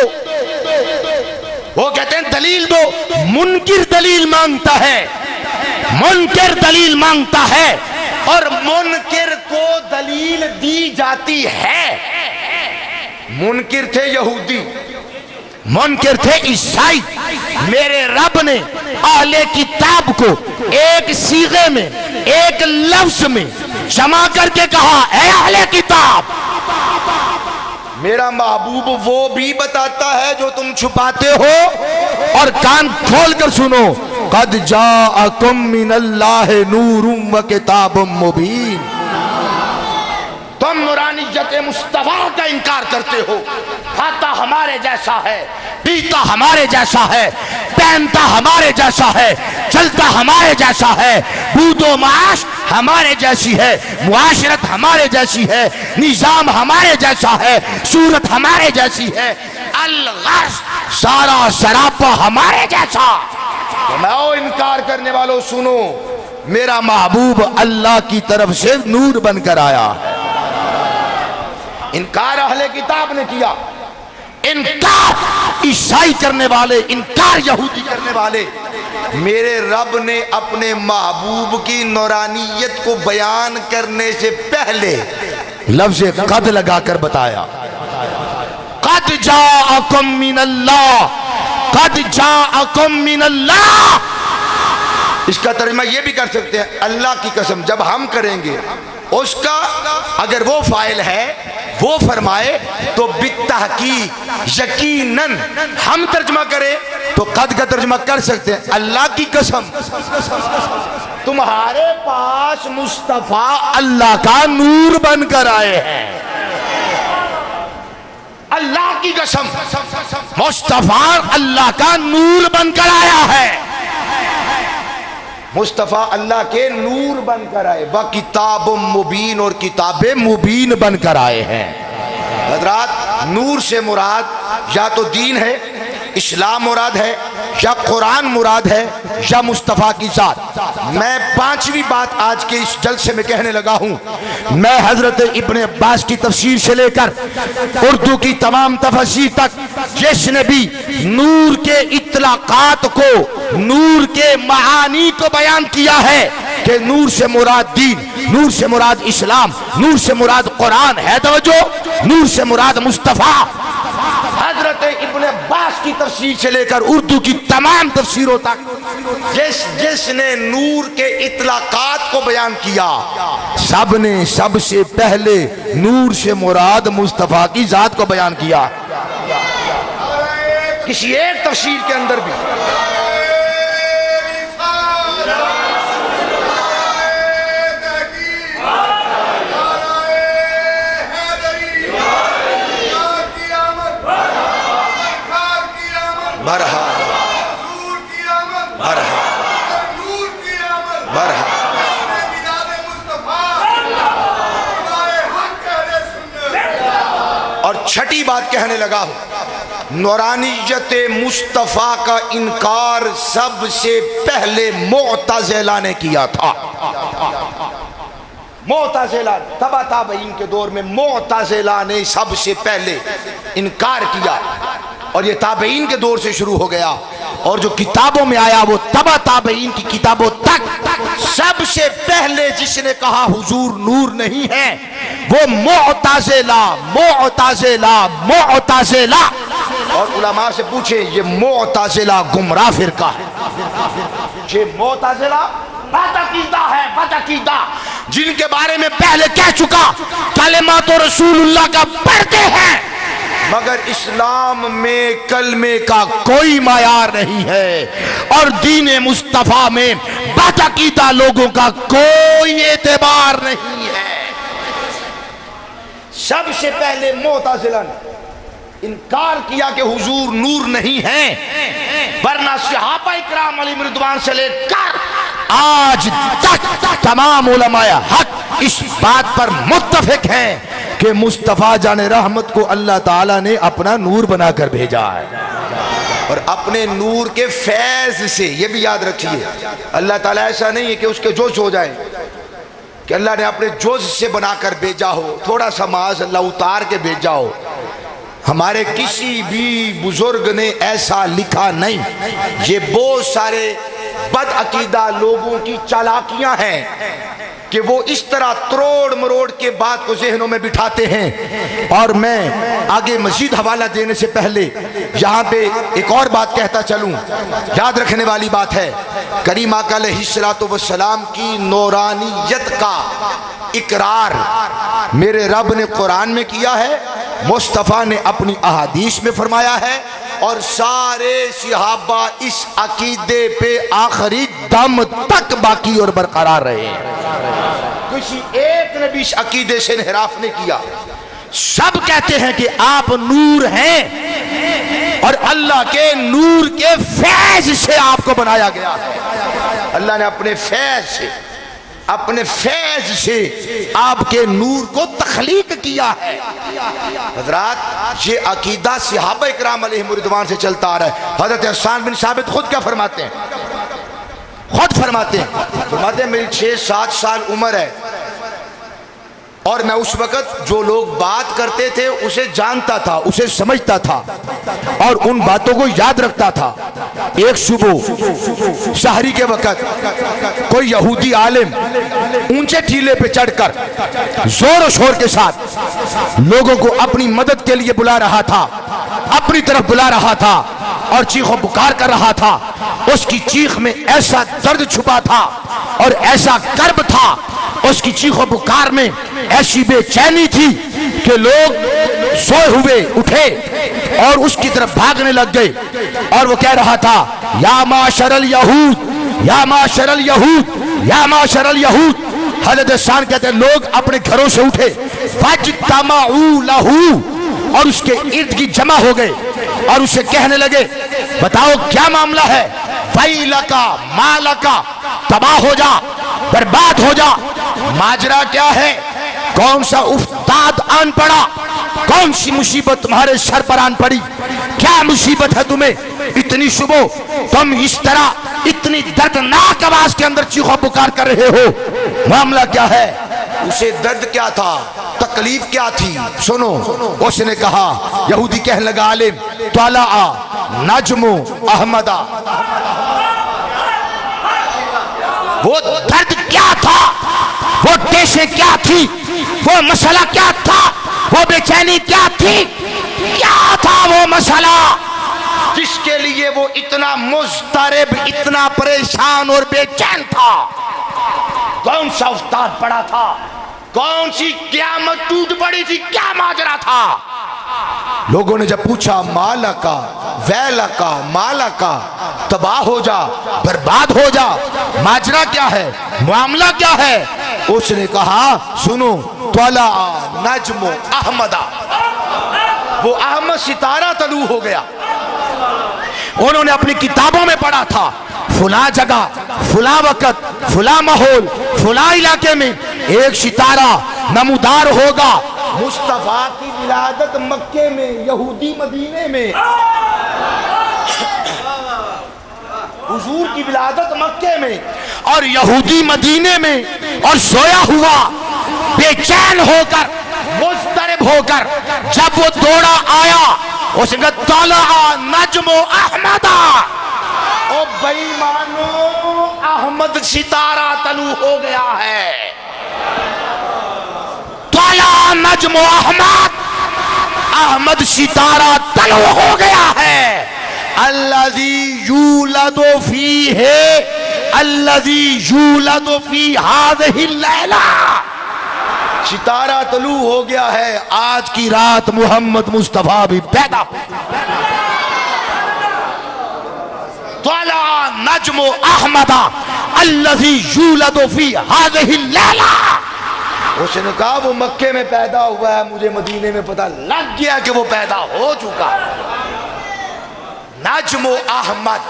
B: وہ کہتے ہیں دلیل دو، منکر دلیل مانگتا ہے، منکر دلیل مانگتا ہے، اور منکر کو دلیل دی جاتی ہے۔ منکر تھے یہودی، منکر تھے عیسائی، میرے رب نے اہل کتاب کو ایک صیغے میں ایک لفظ میں جمع کر کے کہا اے اہل کتاب، میرا محبوب وہ بھی بتاتا ہے جو تم چھپاتے ہو، اور کان کھول کر سنو، قد جاءکم من اللہ نور و کتاب مبین، تم نورانیت مصطفیٰ کا انکار کرتے ہو، کھاتا ہمارے جیسا ہے، پیتا ہمارے جیسا ہے، پہنتا ہمارے جیسا ہے، چلتا ہمارے جیسا ہے، بود و معاش ہمارے جیسی ہے، معاشرت ہمارے جیسی ہے، نظام ہمارے جیسا ہے، صورت ہمارے جیسی ہے، الغرض سارا سراپا ہمارے جیسا۔ تو میں انکار کرنے والوں سنو، میرا محبوب اللہ کی طرف سے نور بن کر آیا ہے۔ انکار اہل کتاب نے کیا، انکار عیسائی کرنے والے، انکار یہودی کرنے والے، میرے رب نے اپنے محبوب کی نورانیت کو بیان کرنے سے پہلے لفظ قد لگا کر بتایا، قد جاءکم من اللہ، قد جاءکم من اللہ۔ اس کا ترجمہ یہ بھی کر سکتے ہیں اللہ کی قسم، جب ہم کریں گے اس کا اگر وہ فاعل ہے وہ فرمائے تو بالتحقیق یقیناً ہم ترجمہ کریں تو قد کا ترجمہ کر سکتے ہیں اللہ کی قسم تمہارے پاس مصطفیٰ اللہ کا نور بن کر آئے ہیں، اللہ کی قسم
C: مصطفیٰ اللہ کا نور بن کر آیا ہے،
B: مصطفیٰ اللہ کے نور بن کر آئے، وَکِتَابٌ مُبین، اور کتاب مبین بن کر آئے ہیں۔ حضرات نور سے مراد یا تو دین ہے، اسلام مراد ہے، یا قرآن مراد ہے، یا مصطفیٰ کی ذات۔ میں پانچویں بات آج کے اس جلسے میں کہنے لگا ہوں، میں حضرت ابن عباس کی تفسیر سے لے کر اردو کی تمام تفاسیر تک جس نے بھی نور کے اطلاقات کو، نور کے معانی کو بیان کیا ہے کہ نور سے مراد دین، نور سے مراد اسلام، نور سے مراد قرآن ہے، توجہ، نور سے مراد مصطفیٰ، حضرت ابن عباس کی تفسیر سے لے کر اردو کی تمام تفسیروں تک جس نے نور کے اطلاقات کو بیان کیا، سب نے سب سے پہلے نور سے مراد مصطفیٰ کی ذات کو بیان کیا۔ کسی ایک تفسیر کے اندر بھی اور چھٹی بات کہنے لگا ہوں، نورانیت مصطفیٰ کا انکار سب سے پہلے معتزلہ نے کیا تھا۔ معتزلہ تبع تابعین کے دور میں معتزلہ نے سب سے پہلے انکار کیا، اور یہ تابعین کے دور سے شروع ہو گیا، اور جو کتابوں میں آیا وہ تبع تابعین کی کتابوں تک سب سے پہلے جس نے کہا حضور نور نہیں ہے وہ معتزلہ اور علماء سے پوچھیں یہ معتزلہ گمراہ فرقہ ہے، یہ معتزلہ بدعقیدہ ہے، بدعقیدہ، جن کے بارے میں پہلے کہہ چکا کلمات رسول اللہ کا پڑھتے ہیں مگر اسلام میں کلمے کا کوئی معیار نہیں ہے، اور دین مصطفیٰ میں بدعقیدہ لوگوں کا کوئی اعتبار نہیں ہے۔ سب سے پہلے معتزلہ نے انکار کیا کہ حضور نور نہیں ہے، ورنہ صحابہ اکرام علیہم رضوان سے لے کر آج تک تمام علماء حق اس بات پر متفق ہیں کہ مصطفیٰ جان رحمت کو اللہ تعالیٰ نے اپنا نور بنا کر بھیجا ہے، اور اپنے نور کے فیض سے، یہ بھی یاد رکھیے اللہ تعالیٰ ایسا نہیں ہے کہ اس کے جوز ہو جائیں، کہ اللہ نے اپنے جوز سے بنا کر بھیجا ہو، تھوڑا سا معاذ اللہ اتار کے بھیجا ہو۔ ہمارے کسی بھی بزرگ نے ایسا لکھا نہیں، یہ بہت سارے بدعقیدہ لوگوں کی چالاکیاں ہیں کہ وہ اس طرح تروڑ مروڑ کے بات کو ذہنوں میں بٹھاتے ہیں۔ اور میں آگے مزید حوالہ دینے سے پہلے یہاں پہ ایک اور بات کہتا چلوں، یاد رکھنے والی بات ہے، کریم آقا علیہ السلام کی نورانیت کا اقرار میرے رب نے قرآن میں کیا ہے، مصطفیٰ نے اپنی احادیث میں فرمایا ہے، اور سارے صحابہ اس عقیدے پہ آخری دم تک باقی اور برقرار رہے ہیں، کسی ایک نے بھی اس عقیدے سے انحراف نہیں کیا۔ سب کہتے ہیں کہ آپ نور ہیں، اور اللہ کے نور کے فیض سے آپ کو بنایا گیا ہے، اللہ نے اپنے فیض سے آپ کے نور کو تخلیق کیا ہے۔ حضرات یہ عقیدہ صحابہ اکرام علیہم رضوان سے چلتا آ رہا ہے۔ حضرت حسان بن ثابت خود کیا فرماتے ہیں؟ فرماتے ہیں میری 6-7 سال عمر ہے، اور میں اس وقت جو لوگ بات کرتے تھے اسے جانتا تھا، اسے سمجھتا تھا، اور ان باتوں کو یاد رکھتا تھا۔ ایک صبح سحری کے وقت کوئی یہودی عالم اونچے ٹیلے پہ چڑھ کر زور و شور کے ساتھ لوگوں کو اپنی مدد کے لیے بلا رہا تھا، اپنی طرف بلا رہا تھا، اور چیخ و پکار کر رہا تھا۔ اس کی چیخ میں ایسا درد چھپا تھا اور ایسا کرب تھا، اس کی چیخ و پکار میں ایسی بے چینی تھی کہ لوگ سوئے ہوئے اٹھے اور اس کی طرف بھاگنے لگ گئے، اور وہ کہہ رہا تھا یا معاشر الیہود، یا معاشر الیہود، یا معاشر الیہود۔ حضرت حسان کہتے ہیں لوگ اپنے گھروں سے اٹھے، فاجتمعوا لہو، اور اس کے ارد گرد جمع ہو گئے،
C: اور اسے کہنے لگے بتاؤ کیا معاملہ ہے؟ ویلکا مالکا، تباہ ہو جا، برباد ہو جا، ماجرا کیا ہے؟ کون سا افتاد آن پڑا؟ کون سی مصیبت تمہارے سر پر آن پڑی؟ کیا مصیبت ہے تمہیں؟ اتنی صبح تم اس طرح اتنی دردناک آواز کے اندر چیخو پکار کر رہے ہو، معاملہ کیا ہے؟
B: اسے درد کیا تھا، تکلیف کیا تھی؟ سنو، اس نے کہا، یہودی کہنے لگا عالم، طلع نجم احمدہ،
C: وہ درد کیا تھا؟ وہ ٹیشیں کیا تھی؟ وہ مسئلہ کیا تھا؟ وہ بے چینی کیا تھی؟ کیا تھا وہ مسئلہ
B: جس کے لیے وہ اتنا مضطرب، اتنا پریشان اور بے چین تھا؟
C: کون سا افتاد پڑا تھا؟ کون سی قیامت ٹوٹ پڑی تھی؟ کیا ماجرا تھا؟
B: لوگوں نے جب پوچھا مالکا ویلکا مالکا، تباہ ہو جا،
C: برباد ہو جا، ماجرا کیا ہے؟ معاملہ کیا ہے؟
B: اس نے کہا سنو، طلع نجم احمدہ، وہ احمد ستارہ طلوع ہو گیا۔
C: انہوں نے اپنی کتابوں میں پڑھا تھا فلاں جگہ، فلاں وقت، فلاں ماحول، فلاں علاقے میں ایک ستارہ نمودار ہوگا۔
B: مصطفیٰ کی ولادت مکے میں، یہودی مدینے میں، حضور کی ولادت مکے میں
C: اور یہودی مدینے میں، اور سویا ہوا بے چین ہو کر، مضطرب ہو کر جب وہ دوڑا آیا، اس نے کہا طلع نجم احمدہ،
B: او بے ایمانو، احمد ستارہ طلوع ہو گیا ہے۔
C: طلع نجم احمد، احمد ستارہ طلوع ہو گیا ہے۔ الذی یولد فیہ، الذی یولد فی ہذہ اللیلہ،
B: ستارہ طلوع ہو گیا ہے،
C: آج کی رات محمد مصطفیٰ بھی پیدا ہو۔ طلع نجم احمدہ الذی یولد فی ہذہ اللیلہ،
B: اس نے کہا وہ مکے میں پیدا ہوا ہے، مجھے مدینے میں پتہ لگ گیا کہ وہ پیدا ہو چکا۔ نجم احمد،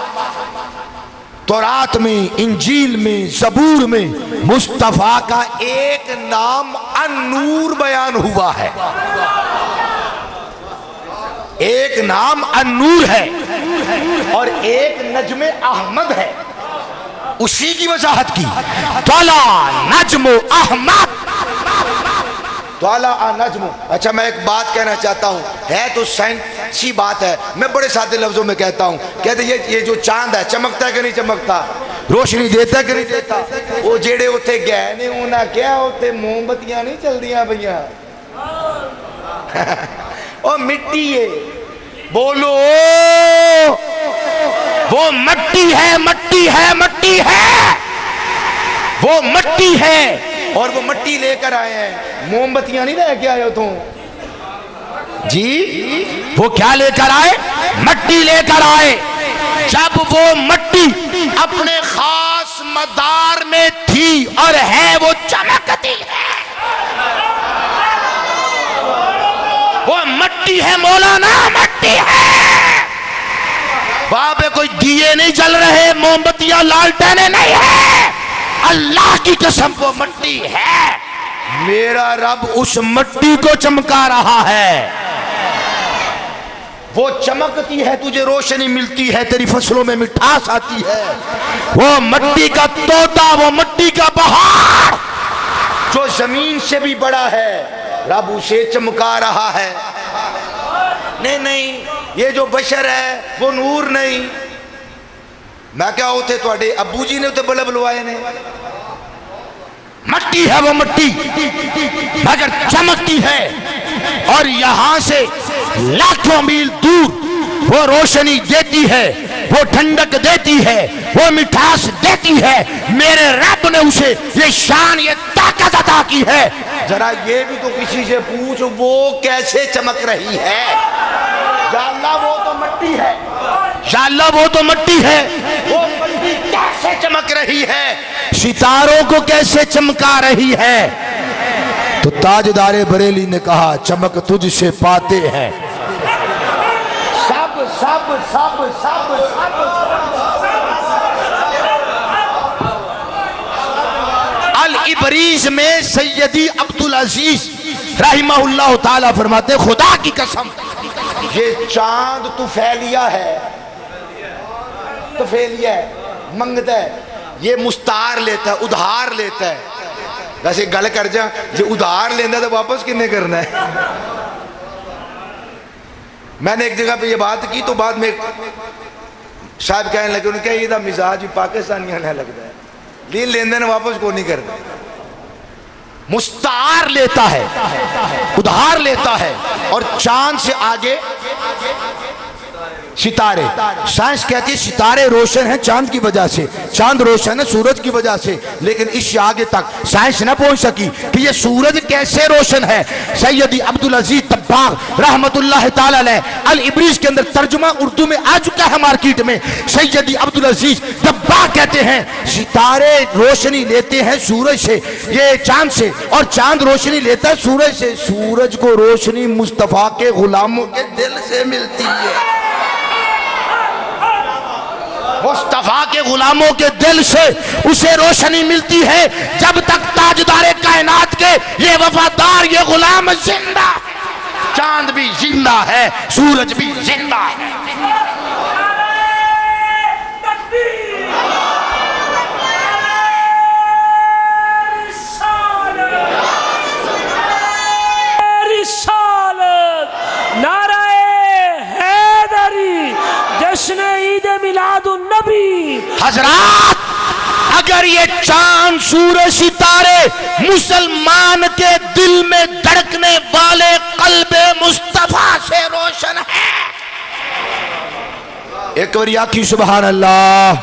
C: تورات میں، انجیل میں، زبور میں
B: مصطفیٰ کا ایک نام النور بیان ہوا ہے،
C: ایک نام النور ہے
B: اور ایک نجم احمد ہے،
C: اسی کی وضاحت کی۔ طلع نجم احمد،
B: طلع نجم۔ اچھا میں ایک بات کہنا چاہتا ہوں، ہے تو سائنسی بات ہے، میں بڑے سادے لفظوں میں کہتا ہوں، کہتے یہ جو چاند ہے چمکتا ہے کہ نہیں چمکتا، روشنی دیتا ہے کہ نہیں دیتا؟ وہ جیڑے اتھے گئے نے انہاں کیا اتھے موم بتیاں نہیں چل دیاں بھئیاں، وہ مٹی ہے، بولو
C: وہ مٹی ہے، مٹی ہے، مٹی ہے، وہ مٹی ہے،
B: اور وہ مٹی لے کر آئے ہیں، موم بتیاں نہیں لے کے آئے ہو تم
C: جی؟ وہ کیا لے کر آئے؟ مٹی لے کر آئے۔ جب وہ مٹی اپنے خاص مدار میں تھی اور ہے، وہ چمکتی ہے، وہ مٹی ہے مولانا، مٹی ہے۔ وہاں پہ کوئی دیے نہیں جل رہے، موم بتیاں لالٹینیں نہیں ہے، اللہ کی قسم وہ مٹی ہے۔ میرا رب اس مٹی کو چمکا رہا ہے،
B: وہ چمکتی ہے، تجھے روشنی ملتی ہے، تیری فصلوں میں مٹھاس آتی ہے،
C: وہ مٹی کا طوطا، وہ مٹی کا بہار
B: جو زمین سے بھی بڑا ہے، رب اسے چمکا رہا ہے۔ نہیں نہیں، یہ جو بشر ہے وہ نور نہیں۔ میں کیا ہوتے تھوڑے ابو جی نے ہوتے بلب لوائے نے،
C: مٹی ہے وہ مٹی، مگر چمکتی ہے، اور یہاں سے لاکھوں میل دور وہ روشنی دیتی ہے، وہ ٹھنڈک دیتی ہے، وہ مٹھاس دیتی ہے۔ میرے رب نے اسے یہ شان، یہ طاقت عطا کی ہے۔
B: ذرا یہ بھی تو کسی سے پوچھ، وہ کیسے چمک رہی ہے؟ یا اللہ وہ تو مٹی ہے،
C: یا اللہ وہ تو مٹی ہے،
B: وہ مٹی کیسے چمک رہی ہے؟
C: ستاروں کو کیسے چمکا رہی ہے؟ تو تاجدار بریلی نے کہا چمک تجھ سے پاتے ہیں۔
B: سب سب سب سب سب
C: الابریز میں سیدی عبدالعزیز رحمہ اللہ تعالیٰ فرماتے ہیں خدا کی قسم
B: یہ چاند تو پھیلیا ہے، تو پھیلیا ہے، منگتا ہے، یہ مستار لیتا ہے، ادھار لیتا ہے. ویسے گل کر جا جی ادھار لینا تو واپس کنے کرنا ہے. میں نے ایک جگہ پہ یہ بات کی تو بعد میں صاحب کہنے لگے انہوں نے کہا یہ دا مزاج پاکستانیاں نہ لگتا ہے، لین لین دین واپس کو نہیں کرنا.
C: مستعار لیتا ہے، ادھار لیتا ہے. اور چاند سے آگے ستارے. سائنس کہتی ہے ستارے روشن ہیں چاند کی وجہ سے، چاند روشن ہے سورج کی وجہ سے، لیکن اس سے آگے تک سائنس نہ پہنچ سکی کہ یہ سورج کیسے روشن ہے. سیدی عبدالعزیز طباغ رحمت اللہ تعالی علیہ الابریز کے اندر ترجمہ اردو میں آ چکا ہے مارکیٹ میں. سیدی عبدالعزیز طباغ کہتے ہیں ستارے روشنی لیتے ہیں سورج سے، یہ چاند سے، اور چاند روشنی لیتا ہے سورج سے. سورج کو روشنی مصطفیٰ کے غلاموں کے دل سے ملتی ہے، مصطفیٰ کے غلاموں کے دل سے اسے روشنی ملتی ہے. جب تک تاجدار کائنات کے یہ وفادار یہ غلام زندہ، چاند بھی زندہ ہے، سورج بھی زندہ ہے.
D: نعرہ حیدری، جشن عید میلاد النبی.
C: حضرات اگر یہ چاند سورج ستارے مسلمان کے دل میں دھڑکنے والے قلب مصطفیٰ سے روشن ہے، ایک بار آکھی سبحان اللہ.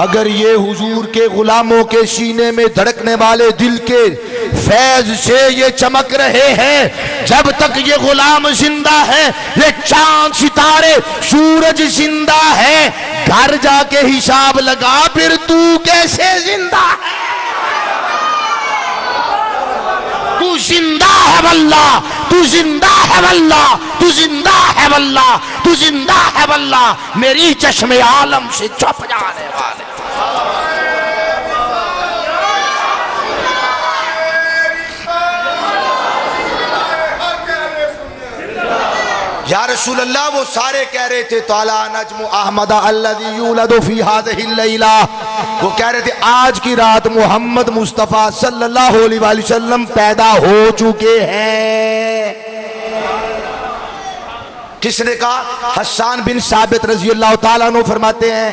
C: اگر یہ حضور کے غلاموں کے سینے میں دھڑکنے والے دل کے فیض سے یہ چمک رہے ہیں، جب تک یہ غلام زندہ ہے، یہ چاند ستارے سورج زندہ ہے، گھر جا کے حساب لگا پھر تو کیسے زندہ ہے. تو زندہ ہے واللہ، تو زندہ ہے واللہ، تو زندہ ہے واللہ، تو زندہ ہے واللہ. میری چشم عالم سے چھپ جانے والے
B: یا رسول اللہ. وہ سارے کہہ رہے تھے طالع نجم احمد الذی یولد فی هذه اللیلہ، وہ کہہ رہے تھے آج کی رات محمد مصطفیٰ صلی اللہ علیہ وآلہ وسلم پیدا ہو چکے ہیں. کس نے کہا؟ حسان بن ثابت رضی اللہ تعالیٰ عنہ فرماتے ہیں.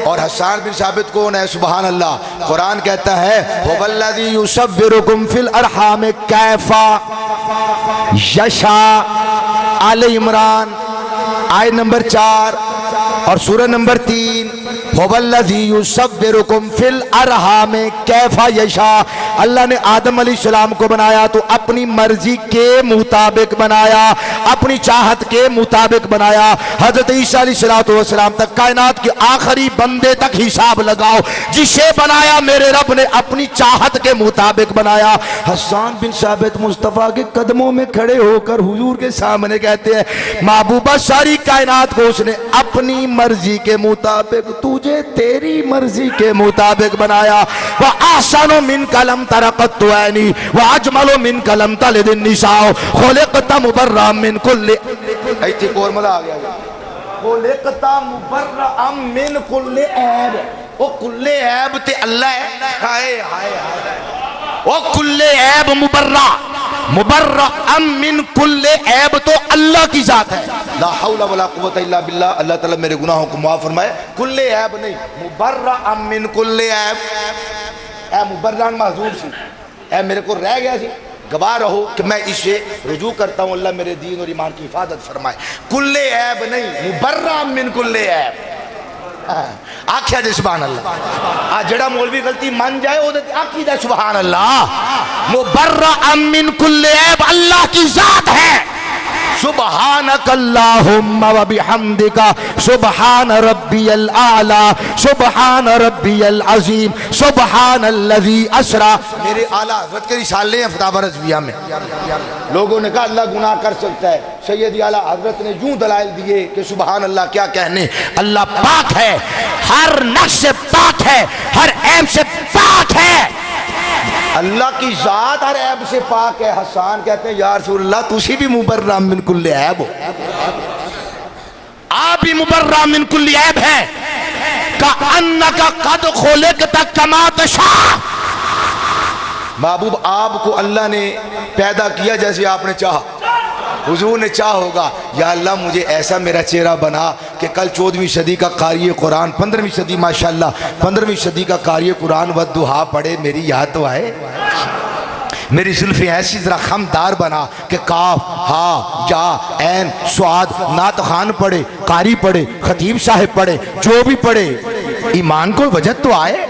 B: اور حسان بن ثابت کون ہے؟ سبحان اللہ. قرآن کہتا ہے هو الذی یصورکم فی الارحام کیف یشاء. آل عمران آیت نمبر 4 اور سورہ نمبر 3. هو الذی یصورکم فی الارحام کیف یشاء. اللہ نے آدم علیہ السلام کو بنایا تو اپنی مرضی کے مطابق بنایا، اپنی چاہت کے مطابق بنایا. حضرت عیسیٰ علیہ السلام تک کائنات کے آخری بندے تک حساب لگاؤ، جسے بنایا میرے رب نے اپنی چاہت کے مطابق بنایا. حسان بن ثابت مصطفیٰ کے قدموں میں کھڑے ہو کر حضور کے سامنے کہتے ہیں محبوبہ ساری کائنات کو اس نے اپنی مرضی کے مطابق، تجھے تیری مرضی کے مطابق بنایا. وَأَحْسَنُ مِنْكَ لَمْ تَرَ قَطُّ عَيْنِي وَأَجْمَلُ مِنْكَ لَمْ تَلِدِ النِّسَاءُ خُلِقْتَ مُبَرَّأً مِنْ كُلِّ. ایتھے اور مزہ آ گیا. خُلِقْتَ مُبَرَّأً مِنْ كُلِّ عیب. وہ کل عیب تے اللہ ہے. ہائے ہائے ہائے.
C: وہ کل عیب مبرأ من کل عیب تو اللہ کی ذات ہے.
B: لا حول ولا قوت الا باللہ. اللہ تعالیٰ میرے گناہوں کو معاف فرمائے. کل عیب نہیں، مبرأ من کل عیب. اے مبرأ معذور سی، اے میرے کو رہ گیا سی، گواہ رہو کہ میں اسے رجوع کرتا ہوں. اللہ میرے دین اور ایمان کی حفاظت فرمائے. کل عیب نہیں، مبرأ من کل عیب. آکھیا جی سبحان اللہ. جڑا مولوی غلطی مان جائے وہ آکھی دا سبحان اللہ.
C: مبرأ من کل عیب اللہ کی ذات ہے.
B: سبحان
C: سبحانک اللہم و بحمدک سبحان ربی الاعلی سبحان ربی العظیم سبحان الذی اسرا۔
B: میرے اعلیٰ حضرت کے رسالے ہیں فتاوی رضویہ میں، لوگوں نے کہا اللہ گناہ کر سکتا ہے، سید اعلیٰ حضرت نے یوں دلائل دیے کہ سبحان اللہ کیا کہنے،
C: اللہ پاک ہے، ہر نقص سے پاک ہے، ہر عیب سے پاک ہے۔
B: اللہ کی ذات ہر عیب سے پاک ہے۔ حسان کہتے ہیں یا رسول اللہ تسی بھی مبرّہ من کل عیب ہو،
C: آپ بھی مبرّہ من کل عیب ہے۔ کأنک قد خلقت کما تشاء،
B: محبوب آپ کو اللہ نے پیدا کیا جیسے آپ نے چاہا، حضور نے چاہا ہوگا یا اللہ مجھے ایسا میرا چہرہ بنا کہ کل 14ویں صدی کا قاری قرآن، 15ویں صدی ماشاءاللہ 15ویں صدی کا قاری قرآن والضحیٰ پڑھے، میری یاد تو آئے، میری زلفیں ایسی ذرا خمدار بنا کہ کاف ہا یا عین سعاد نعت خان پڑھے، قاری پڑھے، خطیب صاحب پڑھے، جو بھی پڑھے، ایمان کو وجد تو آئے۔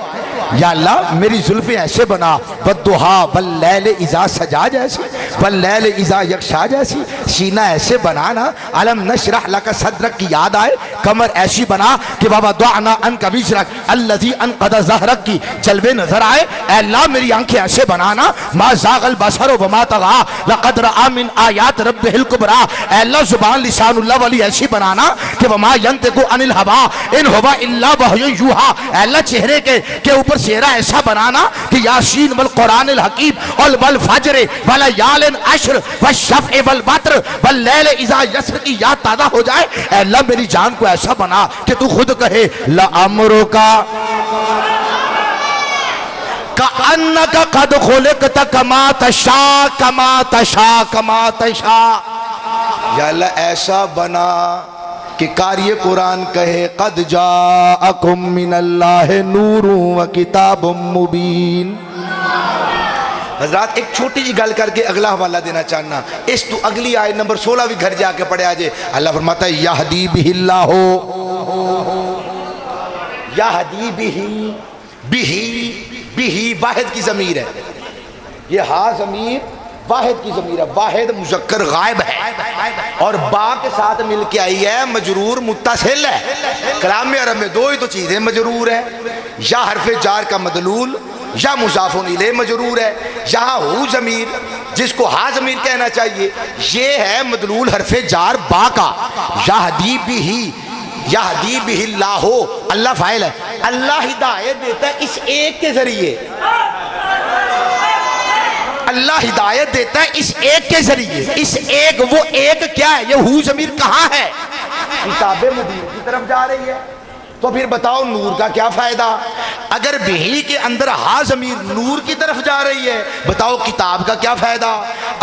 B: یا اللہ میری زلفیں ایسے بنا، والضحیٰ واللیل اذا سجا جیسی، واللیل اذا یغشا جیسی، سینہ ایسے بنانا علم نشرح لک صدرک کی یاد آئے، کمر ایسی بنا کہ ووضعنا عنک وزرک الذی انقض ظہرک کی جلوے نظر آئے۔ اے اللہ میری آنکھیں ایسے بنانا ما زاغ البصر وما طغی لقد رأى من آیات ربہ الکبریٰ۔ اے اللہ زبان لسان اللہ والی ایسی بنانا کہ وما ینطق عن الہویٰ ان هو الا وحی یوحیٰ۔ اے اللہ چہرے کے اوپر چہرہ ایسا بنانا کہ یاسین والقرآن الحکیم والفجر ولیال عشر والشفع والوتر واللیل اذا یسر کی یاد تازہ ہو جائے۔ اے اللہ میری جان کو ایسا بنا کہ تو خود کہے لَأَمْرُكَ كَأَنَّكَ قَدْ خُلِقْتَ كَمَا تَشَاءُ كَمَا تَشَاءُ كَمَا تَشَاءُ۔ یا اللہ ایسا بنا کہ قاری قرآن کہے قد جاءکم من اللہ نور و کتاب مبین۔ حضرات ایک چھوٹی جی گل کر کے اگلا حوالہ دینا چاہنا، اس تو اگلی آیت نمبر 16 بھی گھر جا کے پڑھے آجے۔ اللہ فرماتا ہے یہدی بہ اللہ، یہدی بہ واحد کی ضمیر ہے، یہ ہا ضمیر واحد کی ضمیر ہے، واحد مذکر غائب ہے اور با کے ساتھ مل کے آئی ہے، مجرور متصل ہے۔ کلام عرب میں دو ہی تو چیزیں مجرور ہیں، یا حرف جار کا مدلول یا مضاف الیہ مجرور ہے۔ یہاں ہو ضمیر جس کو ہا ضمیر کہنا چاہیے یہ ہے مدلول حرف جار با کا، یہدی بہ اللہ، اللہ فاعل ہے، اللہ ہدایت دیتا ہے اس ایک کے ذریعے، اللہ ہدایت دیتا ہے اس ایک کے ذریعے۔ اس ایک، وہ ایک کیا ہے؟ یہ ہو ضمیر کہاں ہے؟ کتاب مبین کی طرف جا رہی ہے۔ تو پھر بتاؤ نور کا کیا فائدہ؟ اگر بہی کے اندر ہا ضمیر نور کی طرف جا رہی ہے، بتاؤ کتاب کا کیا فائدہ؟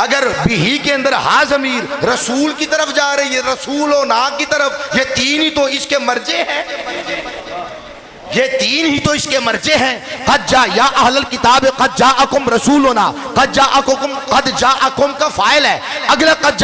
B: اگر بہی کے اندر ہا ضمیر رسول کی طرف جا رہی ہے، رسول و نا کی طرف، یہ تین ہی تو اس کے مرجع ہیں، یہ تین ہی تو اس کے مرجع ہیں۔ قد جا یا اہل الکتاب قد جاءکم رسولنا، قد جاءکم کا فاعل ہے، اگلا قد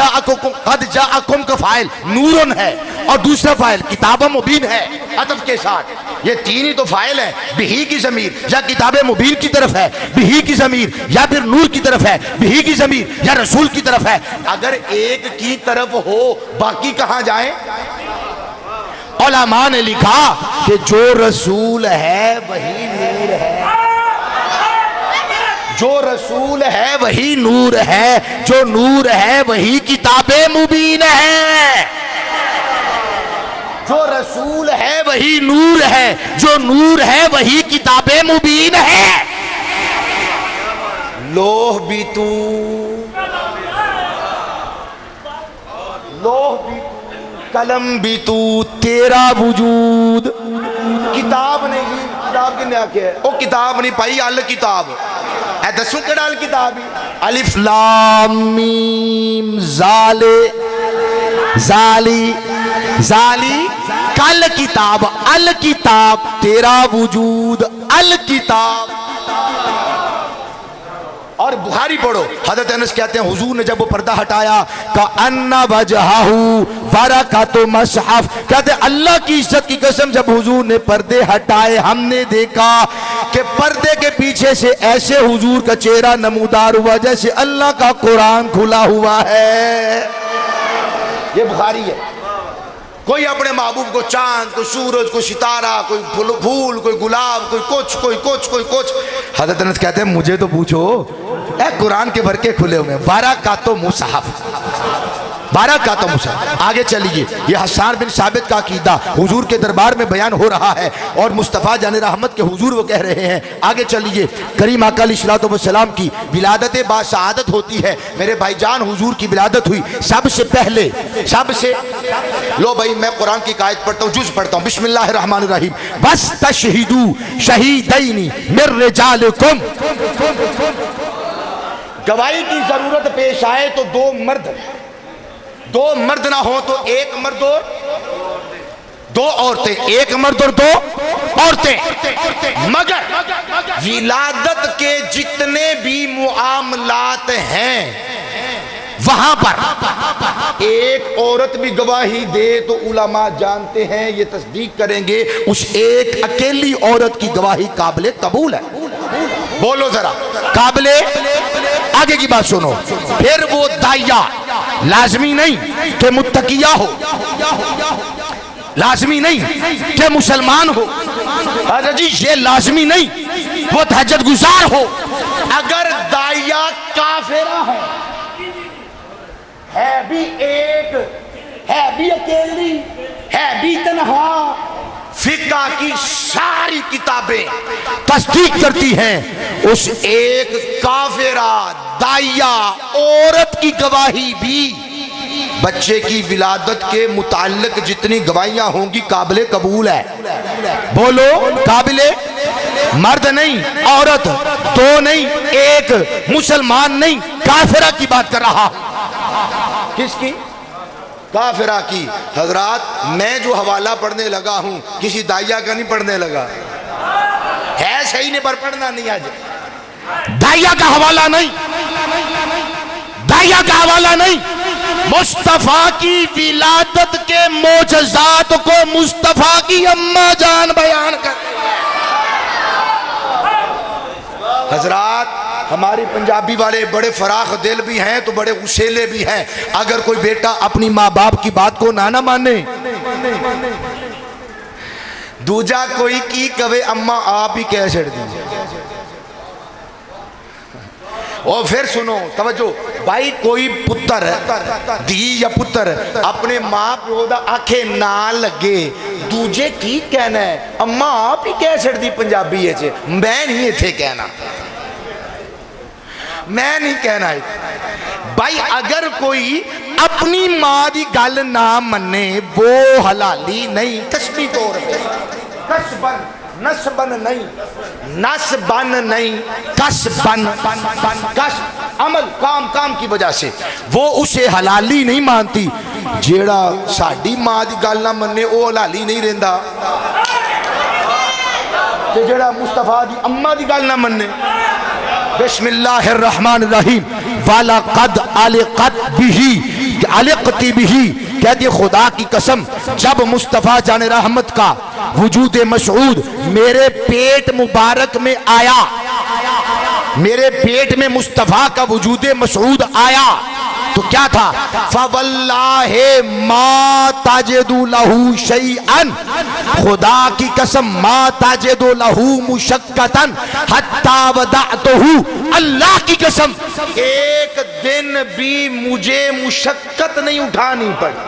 B: جاءکم کا فاعل نورن ہے اور دوسرا فاعل کتاب مبین ہے عطف کے ساتھ۔ یہ تین ہی تو فاعل ہے، بہی کی ضمیر یا کتاب مبین کی طرف ہے، بہی کی ضمیر یا پھر نور کی طرف ہے، بہی کی ضمیر یا رسول کی طرف ہے۔ اگر ایک کی طرف ہو باقی کہاں جائیں؟ علماء نے لکھا کہ جو رسول ہے وہی نور ہے، جو رسول ہے وہی نور ہے، جو نور ہے وہی کتاب مبین ہے، جو رسول ہے وہی نور ہے، جو نور ہے وہی کتاب مبین ہے۔ لوح بھی تو، لوح بھی تو، قلم بھی تو، تیرا وجود، کتاب نہیں، کتاب کی نیا کیا ہے؟ وہ کتاب نہیں پائی، الکتاب، اے دسوں کڑا الکتاب ہی، الف لام میم زالی کل کتاب، الکتاب تیرا وجود، الکتاب۔ اور بخاری پڑھو، حضرت انس کہتے ہیں حضور نے جب وہ پردہ ہٹایا کأن وجہہ برکت مصحف، کہتے ہیں اللہ کی عزت کی قسم جب حضور نے پردے ہٹائے ہم نے دیکھا کہ پردے کے پیچھے سے ایسے حضور کا چہرہ نمودار ہوا جیسے اللہ کا قرآن کھلا ہوا ہے۔ یہ بخاری ہے. کوئی اپنے محبوب کو چاند، کوئی سورج، کوئی ستارہ، کوئی پھول، کوئی گلاب، کوئی کچھ کوئی کچھ کوئی کچھ. حضرت انس کہتے ہیں مجھے تو پوچھو، اے قرآن کے برکے کھلے ہوئے ہیں، 12 کا تو مصحف، 12 کا تو مصحف. آگے چلیے. یہ حسان بن ثابت کا عقیدہ حضور کے دربار میں بیان ہو رہا ہے اور مصطفیٰ جان رحمت کے حضور وہ کہہ رہے ہیں. آگے چلیے. کریم آقا علیہ الصلوۃ والسلام کی ولادت باسعادت ہوتی ہے. میرے بھائی جان حضور کی ولادت ہوئی سب سے پہلے، سب سے لو بھائی میں قرآن کی آیت پڑھتا ہوں، جز پڑھتا ہوں. بسم اللہ الرحمن الرحیم. واستشہدوا شہیدین من رجالکم. گواہی کی ضرورت پیش آئے تو دو مرد نہ ہو تو ایک مرد اور دو عورتیں، ایک مرد اور دو عورتیں. مگر ولادت کے جتنے بھی معاملات ہیں وہاں پر ایک عورت بھی گواہی دے تو علماء جانتے ہیں، یہ تصدیق کریں گے اس ایک اکیلی عورت کی گواہی قابل قبول ہے. بولو ذرا قابل. آگے کی بات سنو. پھر وہ داعیہ لازمی نہیں کہ متقیہ ہو، لازمی نہیں کہ مسلمان ہو. حضرت جی یہ لازمی نہیں وہ تہجد گزار ہو. اگر داعیہ کافرہ ہے بھی ایک، ہے بھی اکیلی، ہے بھی تنہا، فقہ کی ساری کتابیں تصدیق کرتی ہیں اس ایک کافرہ داعیہ عورت کی گواہی بھی بچے کی ولادت کے متعلق جتنی گواہیاں ہوں گی قابل قبول ہے. بولو قابل. مرد نہیں، عورت، دو نہیں، ایک، مسلمان نہیں، کافرہ کی بات کر رہا. کس کی؟ کافرہ کی. حضرات میں جو حوالہ پڑھنے لگا ہوں کسی داعیہ کا نہیں پڑھنے لگا ہے، صحیح نہیں پر پڑھنا نہیں. آج داعیہ کا حوالہ نہیں، داعیہ کا حوالہ نہیں. مصطفیٰ کی ولادت کے معجزات کو مصطفیٰ کی اماں جان بیان کر. حضرات ہماری پنجابی والے بڑے فراخ دل بھی ہیں تو بڑے غسیلے بھی ہیں. اگر کوئی بیٹا اپنی ماں باپ کی بات کو نہ مانے، دوجا کوئی کی کہے اماں آپ ہی کہہ چھڑ دیجئے. اور پھر سنو توجہ بھائی، کوئی پتر دی یا پتر اپنے ماں پیو دا آکھے نہ لگے، دوجے کی کہنا ہے اماں آپ ہی کہہ چھڑ دی. پنجابی ہے چھے میں نہیں تھے کہنا، میں نہیں کہنا ہے بھائی. اگر کوئی اپنی ماں دی گل نہ منے وہ حلالی نہیں. کسبی طور پہ کسبن نسبن نہیں، نسبن نہیں، کسبن، کسب عمل، کام کی وجہ سے وہ اسے حلالی نہیں مانتی. جیڑا ساڑی ماں دی گل نہ منے وہ حلالی نہیں رہندا، جیڑا مصطفیٰ دی اماں دی گل نہ منے. بسم اللہ الرحمن الرحیم. وَلَقَدْ عَلِقَتْ بِهِ عَلِقْتِ بِهِ. کہتی خدا کی قسم جب مصطفیٰ جان رحمت کا وجود مسعود میرے پیٹ مبارک میں آیا، میرے پیٹ میں مصطفیٰ کا وجود مسعود آیا تو کیا تھا؟ فَوَاللَّهِ مَا تَجِدُ لَهُ شَيْئًا. خدا کی قسم ما تَجِدُ لَهُ مُشَقَّةً حَتَّى وَدَعْتُهُ. اللہ کی قسم ایک دن بھی مجھے مشقت نہیں اٹھانی پڑی.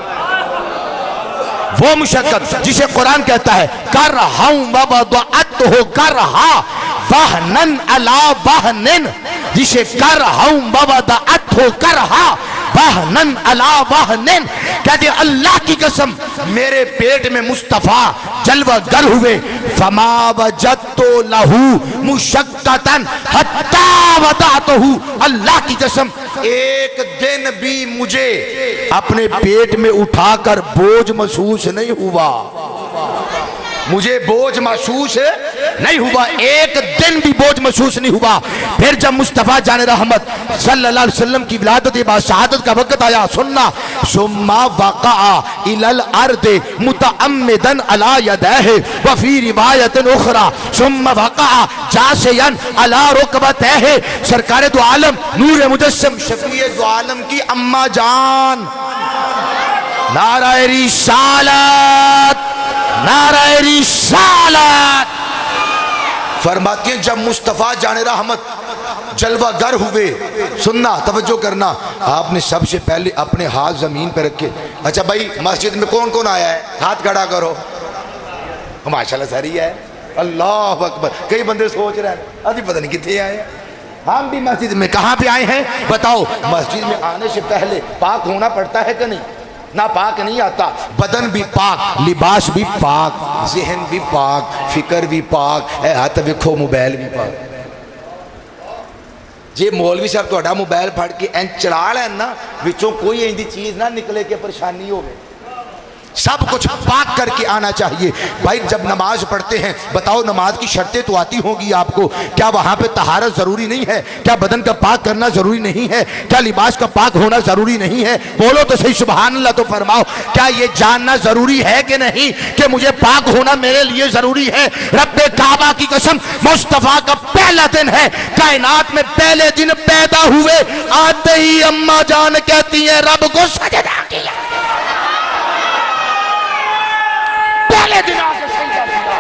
B: وہ مشقت جسے قرآن کہتا ہے کَرْحًا وَوَضَعَتْهُ کَرْحًا وَهْنًا عَلَى وَهْنٍ، جسے کَرْحًا وَوَضَعَتْهُ کَرْحًا وَهْنًا عَلَى وَهْنٍ. کہتے اللہ کی قسم میرے پیٹ میں مصطفیٰ جلوہ گر ہوئے. فَمَا وَجَدْتُ لَهُ مُشَقَّةً حَتَّى وَضَعْتُهُ. اللہ کی قسم ایک دن بھی مجھے اپنے پیٹ میں اٹھا کر بوجھ محسوس نہیں ہوا، مجھے بوجھ محسوس نہیں ہوا، ایک دن بھی بوجھ محسوس نہیں ہوا. پھر جب مصطفیٰ جان رحمت صلی اللہ علیہ وسلم کی ولادت باسعادت کا وقت آیا، سننا ثم وقع الى الارض متعمدا على يديه وفي روایت اخرى ثم وقع جاسیا على ركبتيه. سرکار دو عالم نور مجسم شفیع دو عالم کی اماں جان
C: نعرہ رسالت، نعرہ رسالت۔
B: فرماتی ہیں جب مصطفیٰ جان رحمت جلوہ گر ہوئے، سننا توجہ کرنا، آپ نے سب سے پہلے اپنے ہاتھ زمین پہ رکھے۔ اچھا بھائی مسجد میں کون کون آیا ہے؟ ہاتھ کھڑا کرو۔ ماشاءاللہ ساری ہے، اللہ اکبر۔ کئی بندے سوچ رہے ہیں ابھی پتہ نہیں کتنے آئے ہیں۔ ہم بھی مسجد میں کہاں پہ آئے ہیں بتاؤ؟ مسجد میں آنے سے پہلے پاک ہونا پڑتا ہے کہ نہیں؟ نہ پاک نہیں آتا، بدن بھی پاک، لباس بھی پاک، ذہن بھی پاک، فکر بھی پاک، اے ہاتھ ویکھو موبائل بھی پاک۔ جے مولوی صاحب تہاڈا موبائل پھڑ کے این چلا لین نا، وچوں کوئی ایندی چیز نہ نکلے کہ پریشانی ہوے۔ سب کچھ پاک کر کے آنا چاہیے۔ بھائی جب نماز پڑھتے ہیں بتاؤ نماز کی شرطیں تو آتی ہوں گی آپ کو، کیا وہاں پہ طہارت ضروری نہیں ہے؟ کیا بدن کا پاک کرنا ضروری نہیں ہے؟ کیا لباس کا پاک ہونا ضروری نہیں ہے؟ بولو تو صحیح سبحان اللہ تو فرماؤ۔ کیا یہ جاننا ضروری ہے کہ نہیں کہ مجھے پاک ہونا میرے لیے ضروری ہے؟ رب کعبہ کی قسم، مصطفیٰ کا پہلا دن ہے، کائنات میں پہلے دن پیدا ہوئے، آتے ہی اماں جان کہتی ہیں رب کو سجدہ کیا، پہلے دن آگے سجدہ کیا۔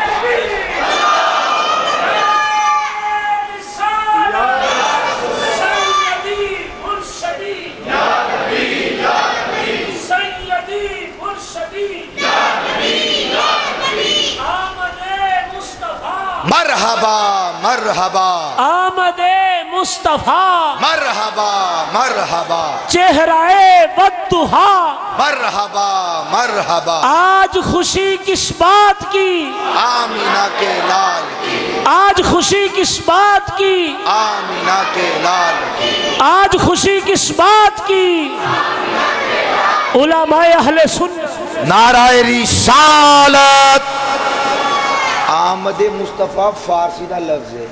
D: سیدی مرشدی یا نبی یا نبی، سیدی مرشدی یا نبی یا نبی، آمد مصطفیٰ
B: مرحبا مرحبا
D: آمد مصطفیٰ،
B: مرحبا مرحبا
D: چہرہ والضحیٰ،
B: مرحبا مرحبا،
D: آج خوشی کس بات کی،
B: آمینہ کے لال کی،
D: آج خوشی کس بات کی،
B: آمینہ کے لال کی،
D: آج خوشی کس بات کی، علماء اہل سنت۔
C: نعرہ رسالت۔
B: آمد مصطفیٰ فارسی دا لفظ ہے،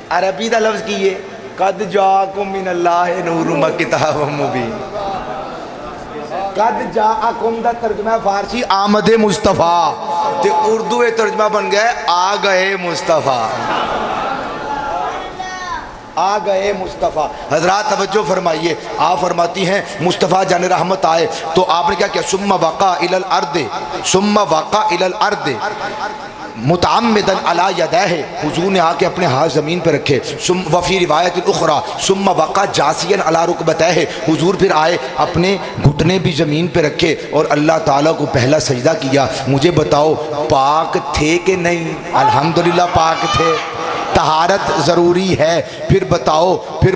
B: عربی دا لفظ کی ہے قد جاکم من اللہ نور و کتاب مبین۔ قد جاکم دا ترجمہ فارسی آمد مصطفیٰ، تے اردو ترجمہ بن گیا آ گئے مصطفیٰ، آ گئے مصطفیٰ۔ حضرات توجہ فرمائیے، آپ فرماتی ہیں مصطفیٰ جان رحمت آئے تو آپ نے کیا کیا؟ ثم وقع الی الارض، ثم وقع الی الارض متعمدن علی یدیہ، حضور نے آ کے اپنے ہاتھ زمین پہ رکھے۔ وفی روایت اخری ثم وقع جاسیا علی رکبتیہ، حضور پھر آئے اپنے گھٹنے بھی زمین پہ رکھے اور اللہ تعالیٰ کو پہلا سجدہ کیا۔ مجھے بتاؤ پاک تھے کہ نہیں؟ الحمدللہ پاک تھے۔ طہارت ضروری ہے، پھر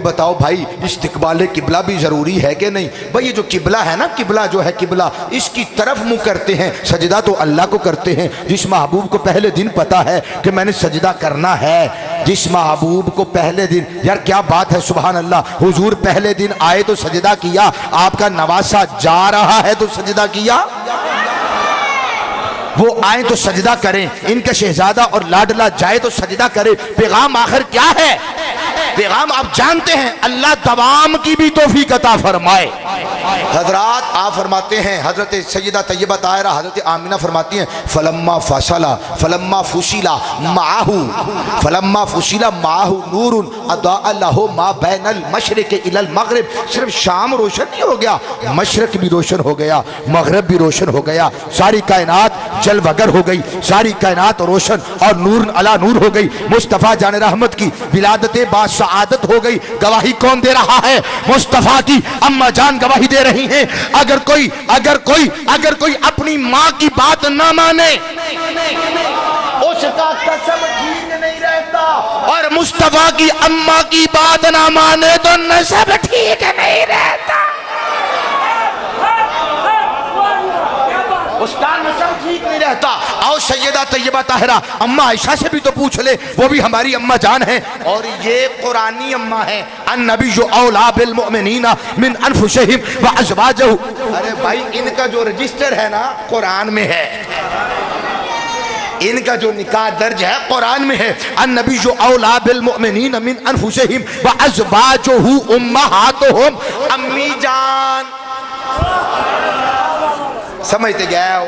B: بتاؤ بھائی استقبال قبلہ بھی ضروری ہے کہ نہیں؟ بھائی یہ جو قبلہ ہے نا، قبلہ جو ہے قبلہ، اس کی طرف منہ کرتے ہیں، سجدہ تو اللہ کو کرتے ہیں۔ جس محبوب کو پہلے دن پتا ہے کہ میں نے سجدہ کرنا ہے، جس محبوب کو پہلے دن، یار کیا بات ہے سبحان اللہ، حضور پہلے دن آئے تو سجدہ کیا، آپ کا نواسا جا رہا ہے تو سجدہ کیا، وہ آئیں تو سجدہ کریں، ان کا شہزادہ اور لاڈلا جائے تو سجدہ کرے۔ پیغام آخر کیا ہے؟ پیغام آپ جانتے ہیں، اللہ دوام کی بھی توفیق عطا فرمائے۔ حضرات آپ فرماتے ہیں، حضرت سیدہ طیبہ طاہرہ حضرت آمینہ فرماتی ہیں فلما فصل معہ نور اضاء لہ ما بین المشرق الی المغرب۔ صرف شام روشن نہیں ہو گیا، مشرق بھی روشن ہو گیا، مغرب بھی روشن ہو گیا، ساری کائنات جلوگر ہو گئی، ساری کائنات روشن اور نور علی نور ہو گئی۔ مصطفیٰ جان رحمت کی ولادت باسعادت ہو گئی۔ گواہی کون دے رہا ہے؟ مصطفیٰ کی اماں جان گواہی دے رہی ہیں۔ اگر کوئی اپنی ماں کی بات نہ مانے اس کا قسم ٹھیک نہیں رہتا، اور مصطفیٰ کی اماں کی بات نہ مانے تو نسب ٹھیک نہیں رہتا، اس کا نسب ٹھیک نہیں رہتا۔ آؤ سیدہ طیبہ طاہرہ اماں عائشہ سے بھی تو پوچھ لے، وہ بھی ہماری اماں جان ہیں اور یہ قرآنی اماں ہیں۔ النبی اولیٰ بالمؤمنین من انفسہم وازواجہ۔ ارے بھائی ان کا جو رجسٹر ہے نا قرآن میں ہے، ان کا جو نکاح درج ہے قرآن میں ہے۔ النبی اولیٰ بالمؤمنین من انفسہم وازواجہ امہاتہم، امی جان، سمجھتے گئے ہو؟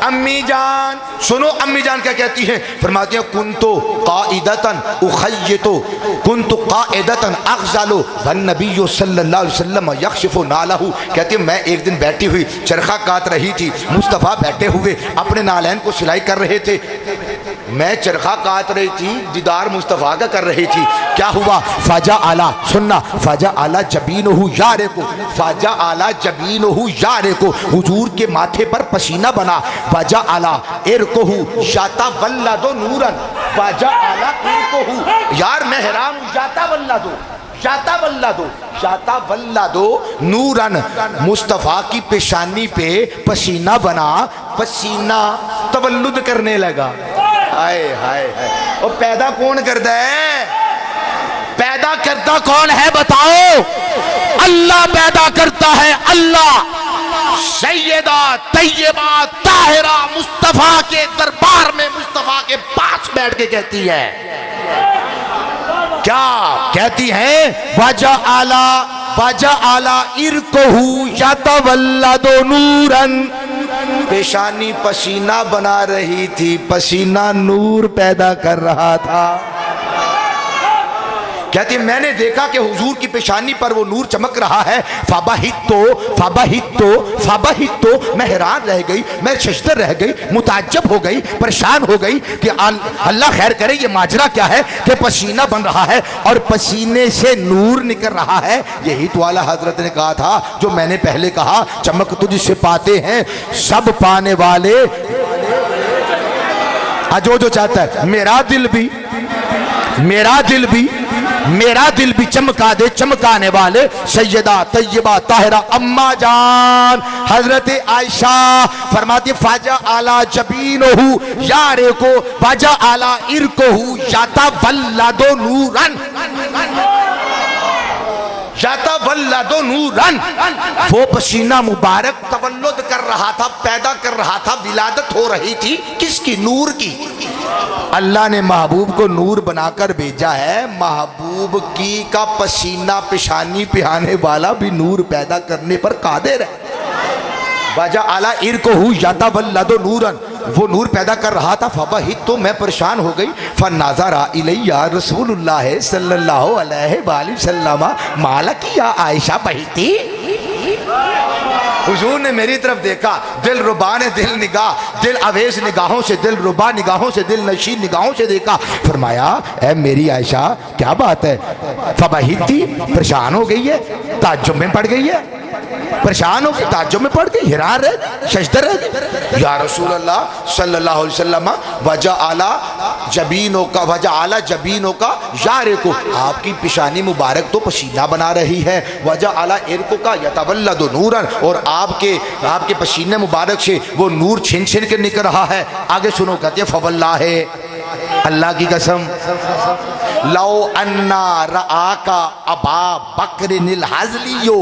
B: امی جان سنو، امی جان کیا کہتی ہیں؟ فرماتی ہیں کنتو قائدتن اخیتو، کنتو قائدتن اغزلو والنبی صلی اللہ علیہ وسلم یکشف نالہ. کہتی ہیں میں ایک دن بیٹھی ہوئی چرخہ کاٹ رہی تھی، مصطفیٰ بیٹھے ہوئے اپنے نالین کو سلائی کر رہے تھے، میں چرخہ کاٹ رہی تھی، دیدار مصطفیٰ کا کر رہی تھی. کیا ہوا؟ فاجا اعلیٰ سننا، فاجا اعلیٰ جبینہ یارے کو، فاجا اعلیٰ جبینہ یارے کو، حضور کے ماتھے پر پسینہ بنا. فاجا اعلیٰ ارکہو شاتا ولدو نورن، فاجا اعلیٰ ارکہو، یار محرام شاتا ولدو، شاتا ولدو، شاتا ولدو نورن، مصطفیٰ کی پیشانی پہ پسینہ بنا، پسینہ تولد کرنے لگا. ہائے ہائے ہائے. اور پیدا کون کرتا ہے؟ پیدا کرتا کون ہے بتاؤ؟ اللہ پیدا کرتا ہے، اللہ. سیدہ طیبہ طاہرہ مصطفیٰ کے دربار میں مصطفیٰ کے پاس بیٹھ کے کہتی ہے، کیا کہتی ہے؟ واجہ اعلیٰ، واجہ اعلیٰ ارکہو یتولد نورن، پیشانی پسینہ بنا رہی تھی، پسینہ نور پیدا کر رہا تھا. کہتی ہے میں نے دیکھا کہ حضور کی پیشانی پر وہ نور چمک رہا ہے. فبہتو فبہتو فبہتو، میں حیران رہ گئی، میں ششدر رہ گئی، متعجب ہو گئی، پریشان ہو گئی کہ اللہ خیر کرے یہ ماجرا کیا ہے کہ پسینہ بن رہا ہے اور پسینے سے نور نکل رہا ہے. یہی تو اعلیٰ حضرت نے کہا تھا جو میں نے پہلے کہا، چمک تجھ سے پاتے ہیں سب پانے والے. جو چاہتا ہے میرا دل بھی، میرا دل بھی، میرا دل بھی چمکا دے چمکانے والے. سیدہ طیبہ طاہرہ اما جان حضرت عائشہ فرماتی فاجہ اعلیٰ جبینہ یارے کو، فاجہ اعلیٰ ارکہ یتولد نورن، یتولد نورن. وہ پسینہ مبارک تولد کر رہا تھا، پیدا کر رہا تھا، ولادت ہو رہی تھی کس کی؟ نور کی. اللہ نے محبوب کو نور بنا کر بھیجا ہے. محبوب کی کا پسینہ پیشانی پہ آنے والا بھی نور پیدا کرنے پر قادر ہے. واجہ اعلیٰ ارکہو یتولد نورن، وہ نور پیدا کر رہا تھا. فبہت، تو میں پریشان ہو گئی. فنظر الی رسول اللہ صلی اللہ علیہ وآلہ وسلم مالک یا عائشہ بہتی. حضور نے میری طرف دیکھا، دل ربان دل نگاہ، دل عویز نگاہوں سے، دل ربا نگاہوں سے، دل نشین نگاہوں سے دیکھا. فرمایا اے میری عائشہ کیا بات ہے؟ فبہتی، پریشان ہو گئی ہے، تعجب میں پڑ گئی ہے، پریشان ہو گئی، تعجب میں پڑ گئی، حیران رہ گئی، ششدر رہ گئی. یا رسول اللہ صلی اللہ علیہ وسلم وجہ اعلیٰ جبینوں کا، وجہ اعلیٰ جبینوں کا یارے کو، آپ کی پیشانی مبارک تو پسینہ بنا رہی ہے. وجہ اعلیٰ ارکو کا یتولد نورن، اور آپ کے پسینے مبارک سے وہ نور چھن چھن کے نکل رہا ہے. آگے سنو، کہتے ہیں فواللہ، اللہ کی قسم، لو انا رآکا ابا بکر الحزلیو،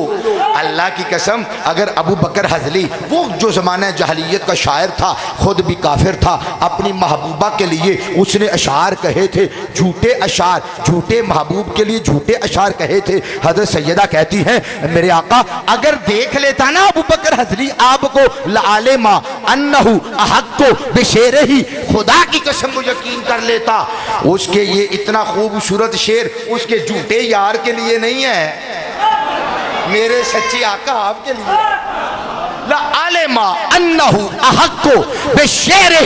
B: اللہ کی قسم اگر ابو بکر حزلی، وہ جو زمانہ جاہلیت کا شاعر تھا، خود بھی کافر تھا، اپنی محبوبہ کے لیے اس نے اشعار کہے تھے، جھوٹے اشعار، جھوٹے محبوب کے لیے جھوٹے اشعار کہے تھے. حضرت سیدہ کہتی ہیں میرے آقا اگر دیکھ لیتا نا ابو بکر حزلی آپ کو، لعالما انہو احق بشیرہی، خدا کی قسم وہ یقین کر لیتا اس کے یہ اتنا خوبصورت شعر اس کے جھوٹے یار کے لیے نہیں ہے، میرے سچے آقا آپ کے لیے. لعلم انہو احق بشعرہ،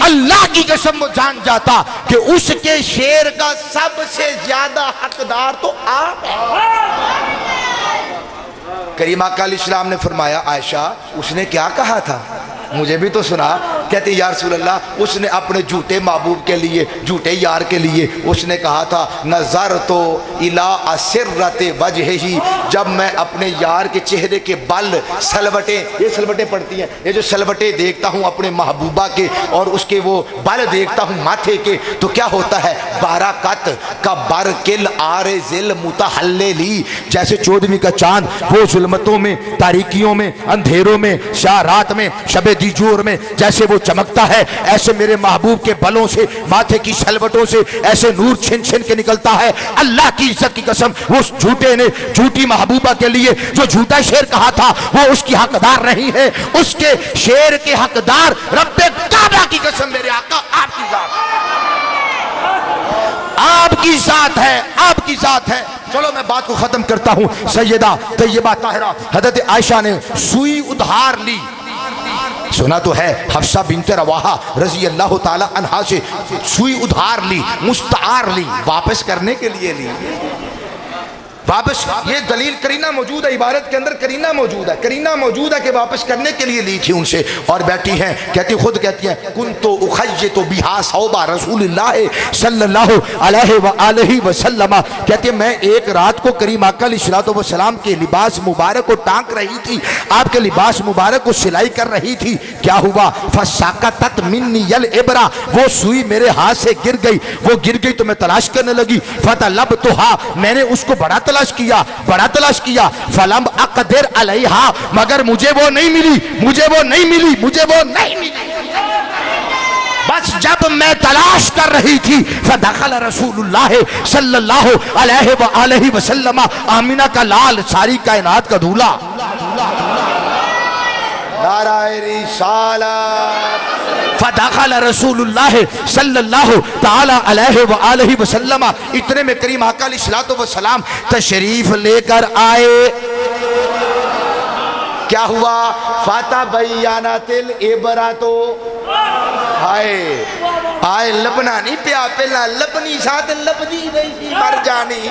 B: اللہ کی قسم وہ جان جاتا کہ اس کے شعر کا سب سے زیادہ حقدار تو آپ ہیں. کریم آقا علیہ السلام نے فرمایا عائشہ اس نے کیا کہا تھا؟ مجھے بھی تو سنا. کہتے یا رسول اللہ اس نے اپنے جھوٹے محبوب کے لیے، جھوٹے یار کے لیے اس نے کہا تھا نظرت الی اسرۃ وجہہ، جب میں اپنے یار کے چہرے کے بل، سلوٹیں، یہ سلوٹیں پڑتی ہیں، یہ جو سلوٹیں دیکھتا ہوں اپنے محبوبہ کے اور اس کے وہ بل دیکھتا ہوں ماتھے کے، تو کیا ہوتا ہے؟ بارکت کا برکل عارض متحللی، جیسے 14ویں کا چاند وہ ظلمتوں میں، تاریکیوں میں، اندھیروں میں، شب رات میں، شب دیجور میں، جیسے وہ
C: چمکتا ہے ایسے میرے محبوب کے بلوں سے ماتھے کی شلوٹوں سے ایسے نور چھن چھن کے نکلتا ہے. اللہ کی عزت کی قسم وہ اس جھوٹے نے جھوٹی محبوبہ کے لیے جو جھوٹا شعر کہا تھا وہ اس کی حقدار نہیں ہے. اس کے شعر کے حقدار رب کعبہ کی قسم میرے آقا آپ کی ذات آپ کی ذات ہے آپ کی ذات ہے. چلو میں بات کو ختم کرتا ہوں. سیدہ طیبہ طاہرہ حضرت عائشہ نے سوئی ادھار لی. سنا تو ہے حفصہ بنت رواحہ رضی اللہ تعالی عنہا سے سوئی ادھار لی, مستعار لی, واپس کرنے کے لیے لی. واپس یہ دلیل کرینہ موجود ہے عبارت کے اندر, کرینہ موجود ہے, کرینہ موجود ہے کہ واپس کرنے کے لیے لی تھی ان سے. اور بیٹھی ہیں کہتی خود کہتی ہیں کنت اخیط بہا ثوب رسول اللہ صلی اللہ علیہ وآلہ وسلم. کہتی ہیں میں ایک رات کو کریم آقا علیہ الصلوۃ والسلام کے لباس مبارک کو ٹانک رہی تھی, آپ کے لباس مبارک کو سلائی کر رہی تھی. کیا ہوا فسقطت منی الابرہ, وہ سوئی میرے ہاتھ سے گر گئی. وہ گر گئی تو میں تلاش کرنے لگی. فطلبتها, میں نے اس کو بڑا تلاش کیا فلم اقدر علیہا, مگر مجھے وہ نہیں ملی. بس جب میں تلاش کر رہی تھی فدخل رسول اللہ صلی اللہ علیہ وآلہ وسلم, آمینہ کا لال, ساری کائنات کا دھولا.
B: نعرہ رسالت.
C: فدخل رسول اللہ صلی اللہ تعالی علیہ وآلہ وسلم, اتنے میں کریم آقا علیہ الصلوۃ والسلام تشریف لے کر آئے.
B: کیا ہوا فتبینت العبرۃ. آئے لبنا نہیں پیا, پہلا لبنی ساتھ لبدی نہیں سی مر جانی,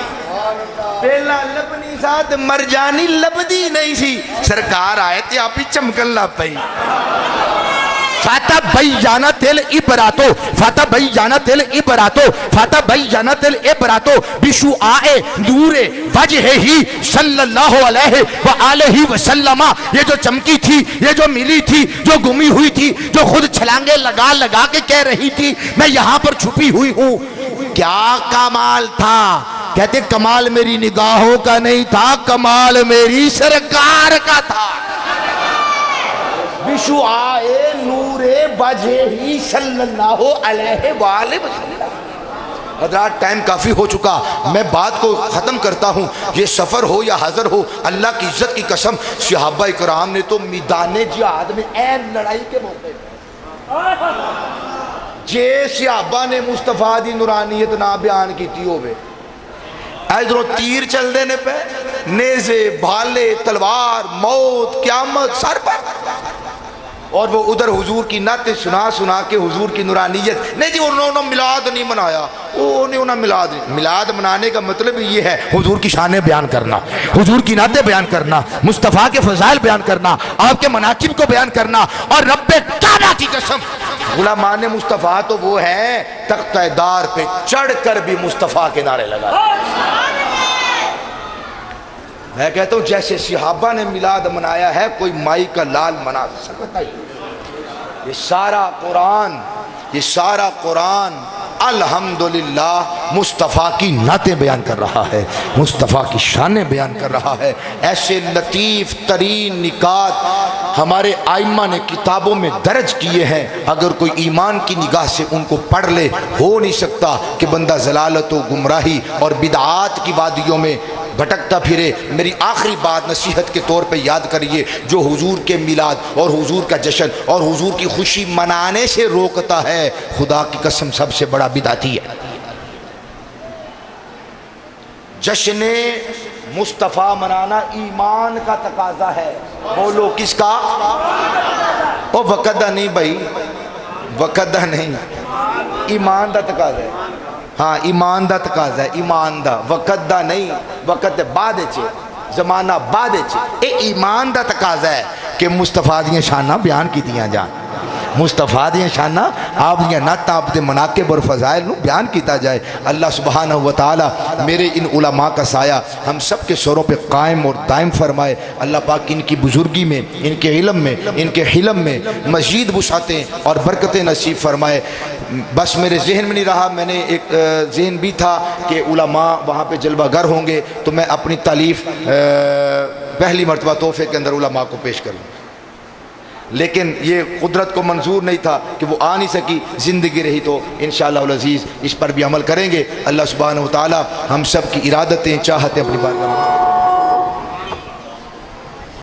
B: پہلا لبنی ساتھ مر جانی لبدی نہیں سی. سرکار آئے تھے آپ ہی چمکن لگ پئی.
C: فتبینت العبرۃ بشعاع نور وجہہ صلی اللہ علیہ وآلہ وسلم. یہ جو چمکی تھی, یہ جو ملی تھی, جو گمی ہوئی تھی, جو خود چھلانگے لگا کے کہہ رہی تھی میں یہاں پر چھپی ہوئی ہوں, کیا کمال تھا. کہتے کمال میری نگاہوں کا نہیں تھا, کمال میری سرکار کا تھا.
B: بشعاع نور وجہہ صلی اللہ علیہ وآلہ وسلم. حضرات ٹائم کافی ہو چکا, میں بات کو ختم کرتا ہوں. یہ سفر ہو یا حضر ہو, اللہ کی عزت کی قسم صحابہ کرام نے تو میدان جہاد میں این لڑائی کے موقع جے صحابہ نے مصطفیٰ دی نورانیت نہ بیان کیتی ہوئے, ادھروں تیر چل دینے پہ نیزے بھالے تلوار موت قیامت سر پر, اور وہ ادھر حضور کی نعتیں سنا کے حضور کی نورانیت. نہیں جی انہوں نے میلاد نہیں منایا, انہوں نے میلاد منانے کا مطلب یہ ہے
C: حضور کی شانیں بیان کرنا, حضور کی نعتیں بیان کرنا, مصطفیٰ کے فضائل بیان کرنا, آپ کے مناقب کو بیان کرنا. اور رب کعبہ کی قسم
B: غلامان مصطفیٰ تو وہ ہیں تختہ دار پہ چڑھ کر بھی مصطفیٰ کے نعرے لگا. میں کہتا ہوں جیسے صحابہ نے میلاد منایا ہے کوئی مائی کا لال منا سکتا ہی. یہ سارا قرآن الحمدللہ مصطفیٰ کی نعتیں بیان کر رہا ہے, مصطفیٰ کی شانیں بیان کر رہا ہے. ایسے لطیف ترین نکات ہمارے آئمہ نے کتابوں میں درج کیے ہیں, اگر کوئی ایمان کی نگاہ سے ان کو پڑھ لے ہو نہیں سکتا کہ بندہ ضلالت و گمراہی اور بدعات کی وادیوں میں بھٹکتا پھرے. میری آخری بات نصیحت کے طور پہ یاد کریے, جو حضور کے میلاد اور حضور کا جشن اور حضور کی خوشی منانے سے روکتا ہے خدا کی قسم سب سے بڑا بدعتی ہے. جشن مصطفیٰ منانا ایمان کا تقاضا ہے. بولو کس کا؟ او وقت نہیں بھائی, وقت نہیں, ایمان دا تقاضا ہے. ہاں ایمان دا تقاضا ہے, ایمان دا, وقت دا نہیں, وقت بعد چے, زمانہ بعد چے. اے ایمان دا تقاضا ہے کہ مصطفیٰ دیاں شانہ بیان کی دیاں جان, مصطفیٰ دیاں شانہ آپ دیاں نعت آپ دے مناقب اور فضائل نو بیان کیتا جائے. اللہ سبحانہ وتعالی میرے ان علماء کا سایہ ہم سب کے سروں پہ قائم اور دائم فرمائے. اللہ پاک ان کی بزرگی میں, ان کے علم میں, ان کے حلم میں مزید وسعتیں اور برکتیں نصیب فرمائے. بس میرے ذہن میں نہیں رہا, میں نے ایک ذہن بھی تھا کہ علماء وہاں پہ جلوہ گر ہوں گے تو میں اپنی تالیف پہلی مرتبہ تحفے کے اندر علماء کو پیش کروں. لیکن یہ قدرت کو منظور نہیں تھا کہ وہ آ نہیں سکی، زندگی رہی تو انشاءاللہ العزیز اس پر بھی عمل کریں گے۔ اللہ سبحانہ و تعالی ہم سب کی ارادتیں چاہتیں اپنی بارگاہ میں